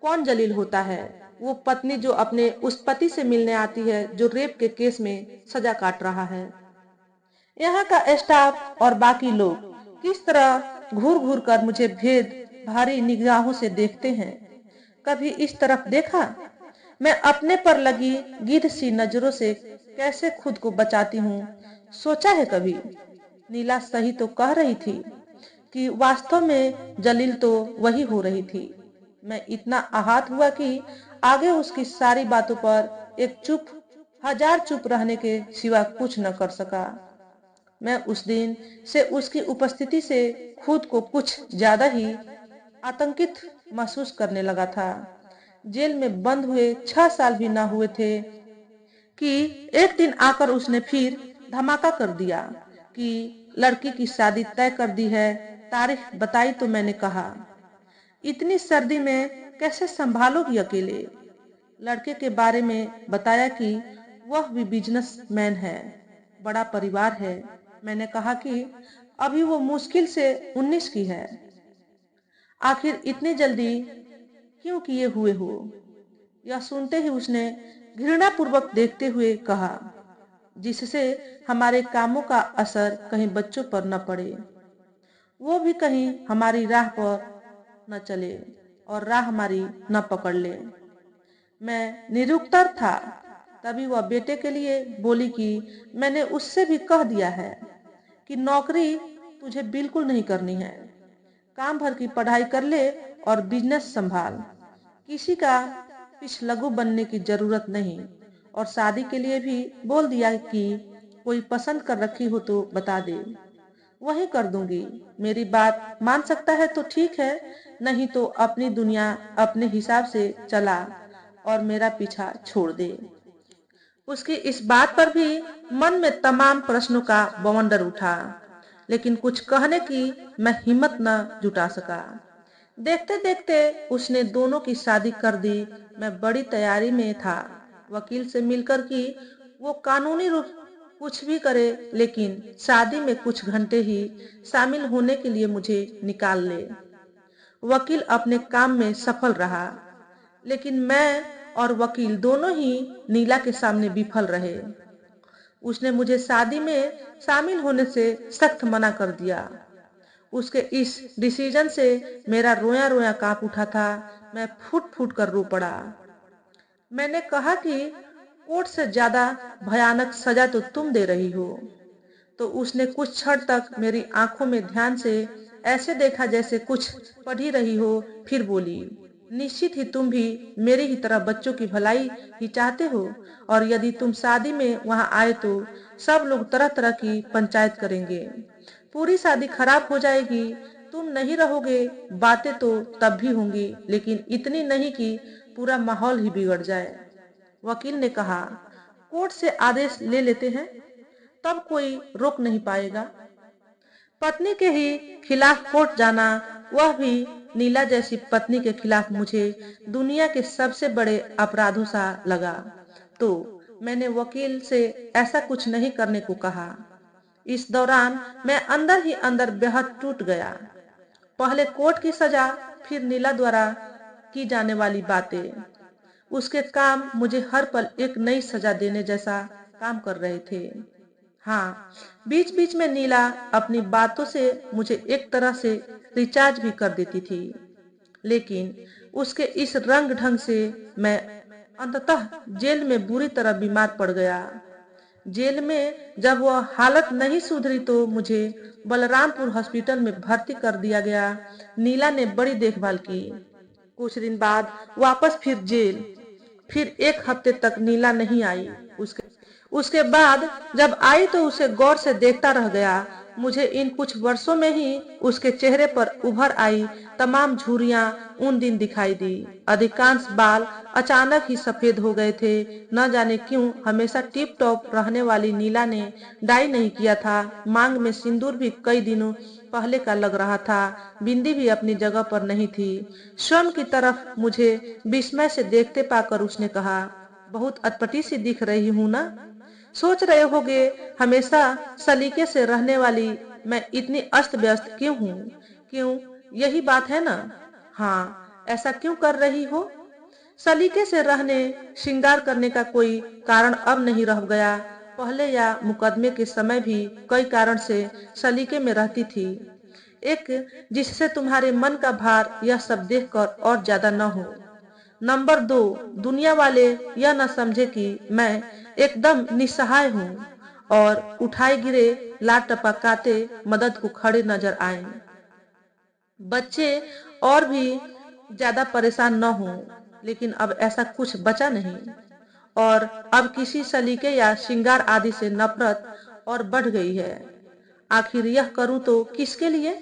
कौन जलील होता है? वो पत्नी जो अपने उस पति से मिलने आती है जो रेप के केस में सजा काट रहा है। यहाँ का स्टाफ और बाकी लोग किस तरह घूर घूर कर मुझे भेद भारी निगाहों से देखते हैं। कभी इस तरफ देखा? मैं अपने पर लगी गिद्ध सी नजरों से कैसे खुद को बचाती हूँ, सोचा है कभी? नीला सही तो कह रही थी कि वास्तव में जलील तो वही हो रही थी। मैं इतना आहत हुआ कि आगे उसकी सारी बातों पर एक चुप हजार चुप रहने के सिवा कुछ न कर सका। मैं उस दिन से उसकी उपस्थिति से खुद को कुछ ज्यादा ही आतंकित महसूस करने लगा था। जेल में बंद हुए 6 साल भी ना हुए थे कि एक दिन आकर उसने फिर धमाका कर दिया कि लड़की की शादी तय कर दी है। तारीख बताई तो मैंने कहा, इतनी सर्दी में कैसे संभालोगी अकेले? लड़के के बारे में बताया कि वह भी बिजनेसमैन है, बड़ा परिवार है। मैंने कहा कि अभी वो मुश्किल से 19 की है। आखिर इतनी जल्दी क्यों किए हुए हो? यह सुनते ही उसने घृणा पूर्वक देखते हुए कहा, जिससे हमारे कामों का असर कहीं बच्चों पर न पड़े, वो भी कहीं हमारी राह पर न चले और राह हमारी न पकड़ ले। मैं निरुत्तर था। तभी वह बेटे के लिए बोली कि मैंने उससे भी कह दिया है कि नौकरी तुझे बिल्कुल नहीं करनी है। काम भर की पढ़ाई कर ले और बिजनेस संभाल। किसी का पिछलगू बनने की जरूरत नहीं। और शादी के लिए भी बोल दिया कि कोई पसंद कर रखी हो तो बता दे, वही कर दूंगी। मेरी बात मान सकता है तो ठीक है, नहीं तो अपनी दुनिया अपने हिसाब से चला। और मेरा पीछा छोड़ दे। उसकी इस बात पर भी मन में तमाम प्रश्नों का बवंडर उठा, लेकिन कुछ कहने की मैं हिम्मत न जुटा सका। देखते देखते उसने दोनों की शादी कर दी। मैं बड़ी तैयारी में था, वकील से मिलकर कि वो कानूनी रूप कुछ भी करे, लेकिन शादी में कुछ घंटे ही शामिल होने के लिए मुझे निकाल ले। वकील अपने काम में सफल रहा, लेकिन मैं और वकील दोनों ही नीला के सामने विफल रहे। उसने मुझे शादी में शामिल होने से सख्त मना कर दिया। उसके इस डिसीजन से मेरा रोया रोया कांप उठा था। मैं फूट फूट कर रो पड़ा। मैंने कहा कि कोर्ट से ज्यादा भयानक सजा तो तुम दे रही हो। तो उसने कुछ क्षण तक मेरी आंखों में ध्यान से ऐसे देखा जैसे कुछ पढ़ ही रही हो, फिर बोली, निश्चित ही तुम भी मेरी ही तरह बच्चों की भलाई ही चाहते हो, और यदि तुम शादी में वहां आए तो सब लोग तरह तरह की पंचायत करेंगे, पूरी शादी खराब हो जाएगी, तुम नहीं रहोगे, बातें तो तब भी होंगी, लेकिन इतनी नहीं कि पूरा माहौल ही बिगड़ जाए। वकील ने कहा, कोर्ट से आदेश ले लेते हैं, तब कोई रोक नहीं पाएगा। पत्नी के ही खिलाफ कोर्ट जाना, वह भी नीला जैसी पत्नी के खिलाफ, मुझे दुनिया के सबसे बड़े अपराधों सा लगा। तो मैंने वकील से ऐसा कुछ नहीं करने को कहा। इस दौरान मैं अंदर ही अंदर बेहद टूट गया। पहले कोर्ट की सजा, फिर नीला द्वारा की जाने वाली बातें। उसके काम मुझे हर पल एक नई सजा देने जैसा काम कर रहे थे। हाँ, बीच बीच में नीला अपनी बातों से मुझे एक तरह से रिचार्ज भी कर देती थी, लेकिन उसके इस रंग ढंग से मैं अंततः जेल में बुरी तरह बीमार पड़ गया। जेल में जब वह हालत नहीं सुधरी तो मुझे बलरामपुर हॉस्पिटल में भर्ती कर दिया गया। नीला ने बड़ी देखभाल की। कुछ दिन बाद वापस फिर जेल। फिर एक हफ्ते तक नीला नहीं आई। उसके बाद जब आई तो उसे गौर से देखता रह गया। मुझे इन कुछ वर्षों में ही उसके चेहरे पर उभर आई तमाम झुर्रियां उन दिन दिखाई दी। अधिकांश बाल अचानक ही सफेद हो गए थे। न जाने क्यों हमेशा टिप टॉप रहने वाली नीला ने डाई नहीं किया था। मांग में सिंदूर भी कई दिनों पहले का लग रहा था। बिंदी भी अपनी जगह पर नहीं थी। स्वयं की तरफ मुझे विस्मय से देखते पाकर उसने कहा, बहुत अटपटी सी दिख रही हूं ना? सोच रहे होगे हमेशा सलीके से रहने वाली मैं इतनी अस्त व्यस्त क्यों हूँ? क्यों, यही बात है ना? हाँ, ऐसा क्यों कर रही हो? सलीके से रहने, श्रृंगार करने का कोई कारण अब नहीं रह गया। पहले या मुकदमे के समय भी कई कारण से सलीके में रहती थी। एक, जिससे तुम्हारे मन का भार यह सब देखकर और ज्यादा न हो। नंबर 2, दुनिया वाले यह न समझे कि मैं एकदम निस्सहाय हूँ और उठाए गिरे लाट टपकाते मदद को खड़े नजर आए। बच्चे और भी ज्यादा परेशान न हो, लेकिन अब ऐसा कुछ बचा नहीं, और अब किसी सलीके या श्रृंगार आदि से नफरत और बढ़ गई है। आखिर यह करूं तो किसके लिए?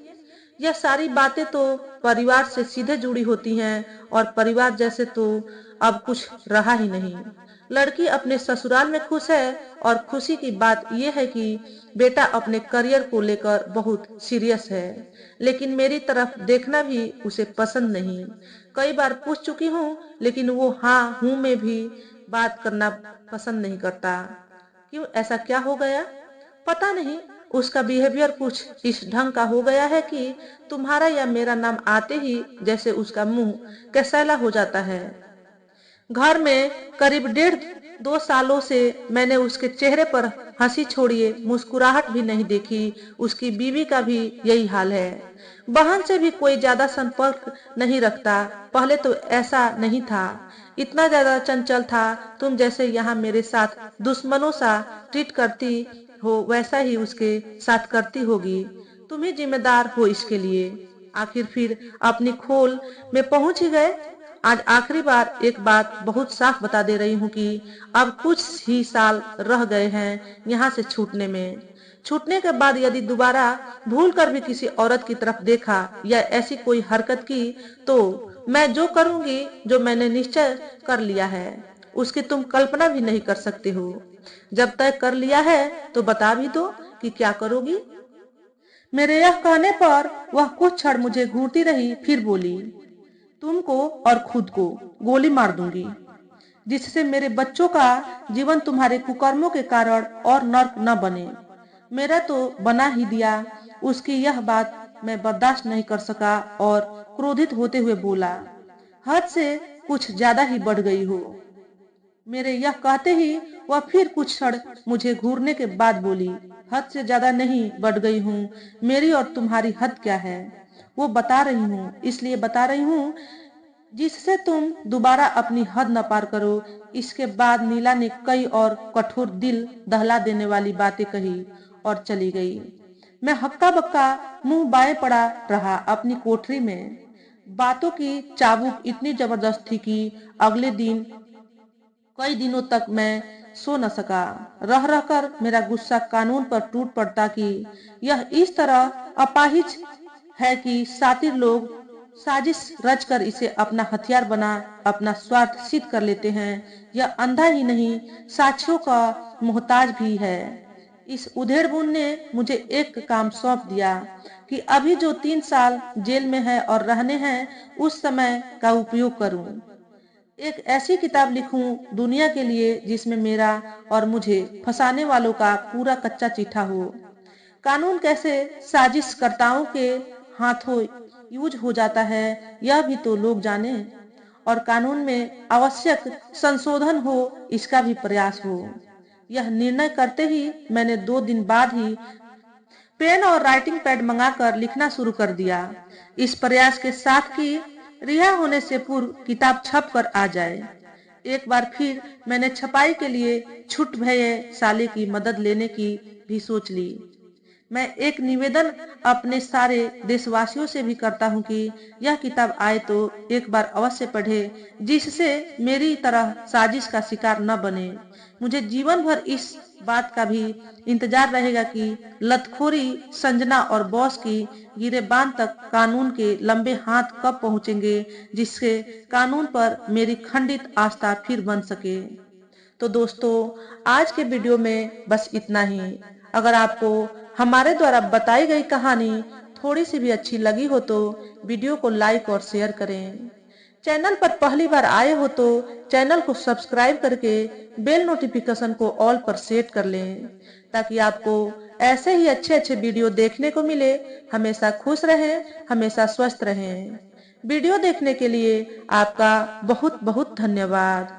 यह सारी बातें तो परिवार से सीधे जुड़ी होती हैं, और परिवार जैसे तो अब कुछ रहा ही नहीं। लड़की अपने ससुराल में खुश है, और खुशी की बात यह है कि बेटा अपने करियर को लेकर बहुत सीरियस है, लेकिन मेरी तरफ देखना भी उसे पसंद नहीं। कई बार पूछ चुकी हूँ, लेकिन वो हाँ हूँ में भी बात करना पसंद नहीं करता। क्यों, ऐसा क्या हो गया? पता नहीं, उसका बिहेवियर कुछ इस ढंग का हो गया है कि तुम्हारा या मेरा नाम आते ही जैसे उसका मुंह कैसैला हो जाता है। घर में करीब 1.5-2 सालों से मैंने उसके चेहरे पर हंसी छोड़िए मुस्कुराहट भी नहीं देखी। उसकी बीवी का भी यही हाल है। बहन से भी कोई ज्यादा संपर्क नहीं रखता। पहले तो ऐसा नहीं था, इतना ज्यादा चंचल था। तुम जैसे यहाँ मेरे साथ दुश्मनों सा ट्रीट करती हो, वैसा ही उसके साथ करती होगी। तुम ही जिम्मेदार हो इसके लिए। आखिर फिर अपनी खोल में पहुंच ही गए। आज आखिरी बार एक बात बहुत साफ बता दे रही हूँ कि अब कुछ ही साल रह गए हैं यहाँ से छूटने में। छूटने के बाद यदि दोबारा भूल कर भी किसी औरत की तरफ देखा या ऐसी कोई हरकत की, तो मैं जो करूंगी, जो मैंने निश्चय कर लिया है, उसकी तुम कल्पना भी नहीं कर सकते हो। जब तय कर लिया है तो बता भी दो कि क्या करोगी। मेरे यह कहने पर वह कुछ क्षण मुझे घूरती रही, फिर बोली, तुमको और खुद को गोली मार दूंगी, जिससे मेरे बच्चों का जीवन तुम्हारे कुकर्मों के कारण और नर्क न बने। मेरा तो बना ही दिया। उसकी यह बात मैं बर्दाश्त नहीं कर सका और क्रोधित होते हुए बोला, हद से कुछ ज्यादा ही बढ़ गई हो। मेरे यह कहते ही वह फिर कुछ क्षण मुझे घूरने के बाद बोली, हद से ज्यादा नहीं बढ़ गई हूँ। मेरी और तुम्हारी हद क्या है वो बता रही हूँ, इसलिए बता रही हूँ जिससे तुम दोबारा अपनी हद न पार करो। इसके बाद नीला ने कई और कठोर दिल दहला देने वाली बातें कही और चली गई। मैं हक्का बक्का मुंह बाएं पड़ा रहा अपनी कोठरी में। बातों की चाबुक इतनी जबरदस्त थी कि अगले दिन कई दिनों तक मैं सो न सका। रह रहकर मेरा गुस्सा कानून पर टूट पड़ता कि यह इस तरह अपाहिज है कि सातिर लोग साजिश रचकर इसे अपना हथियार बना अपना स्वार्थ सिद्ध कर लेते हैं। यह अंधा ही नहीं, साक्ष्यों का मोहताज भी है। इस उधेड़बुन ने मुझे एक काम सौंप दिया कि अभी जो 3 साल जेल में है और रहने हैं, उस समय का उपयोग करूं। एक ऐसी किताब लिखूं दुनिया के लिए जिसमें मेरा और मुझे फंसाने वालों का पूरा कच्चा चिट्ठा हो। कानून कैसे साजिशकर्ताओं के हाथों यूज हो जाता है यह भी तो लोग जाने, और कानून में आवश्यक संशोधन हो, इसका भी प्रयास हो। यह निर्णय करते ही मैंने 2 दिन बाद ही पेन और राइटिंग पैड मंगाकर लिखना शुरू कर दिया, इस प्रयास के साथ कि रिहा होने से पूर्व किताब छप कर आ जाए। एक बार फिर मैंने छपाई के लिए छुट भये साले की मदद लेने की भी सोच ली। मैं एक निवेदन अपने सारे देशवासियों से भी करता हूँ कि यह किताब आए तो एक बार अवश्य पढ़े, जिससे मेरी तरह साजिश का शिकार न बने। मुझे जीवन भर इस बात का भी इंतजार रहेगा कि लतखोरी संजना और बॉस की गिरेबान तक कानून के लंबे हाथ कब पहुंचेंगे, जिससे कानून पर मेरी खंडित आस्था फिर बन सके। तो दोस्तों, आज के वीडियो में बस इतना ही। अगर आपको हमारे द्वारा बताई गई कहानी थोड़ी सी भी अच्छी लगी हो तो वीडियो को लाइक और शेयर करें। चैनल पर पहली बार आए हो तो चैनल को सब्सक्राइब करके बेल नोटिफिकेशन को ऑल पर सेट कर लें, ताकि आपको ऐसे ही अच्छे अच्छे वीडियो देखने को मिले। हमेशा खुश रहें, हमेशा स्वस्थ रहें। वीडियो देखने के लिए आपका बहुत बहुत धन्यवाद।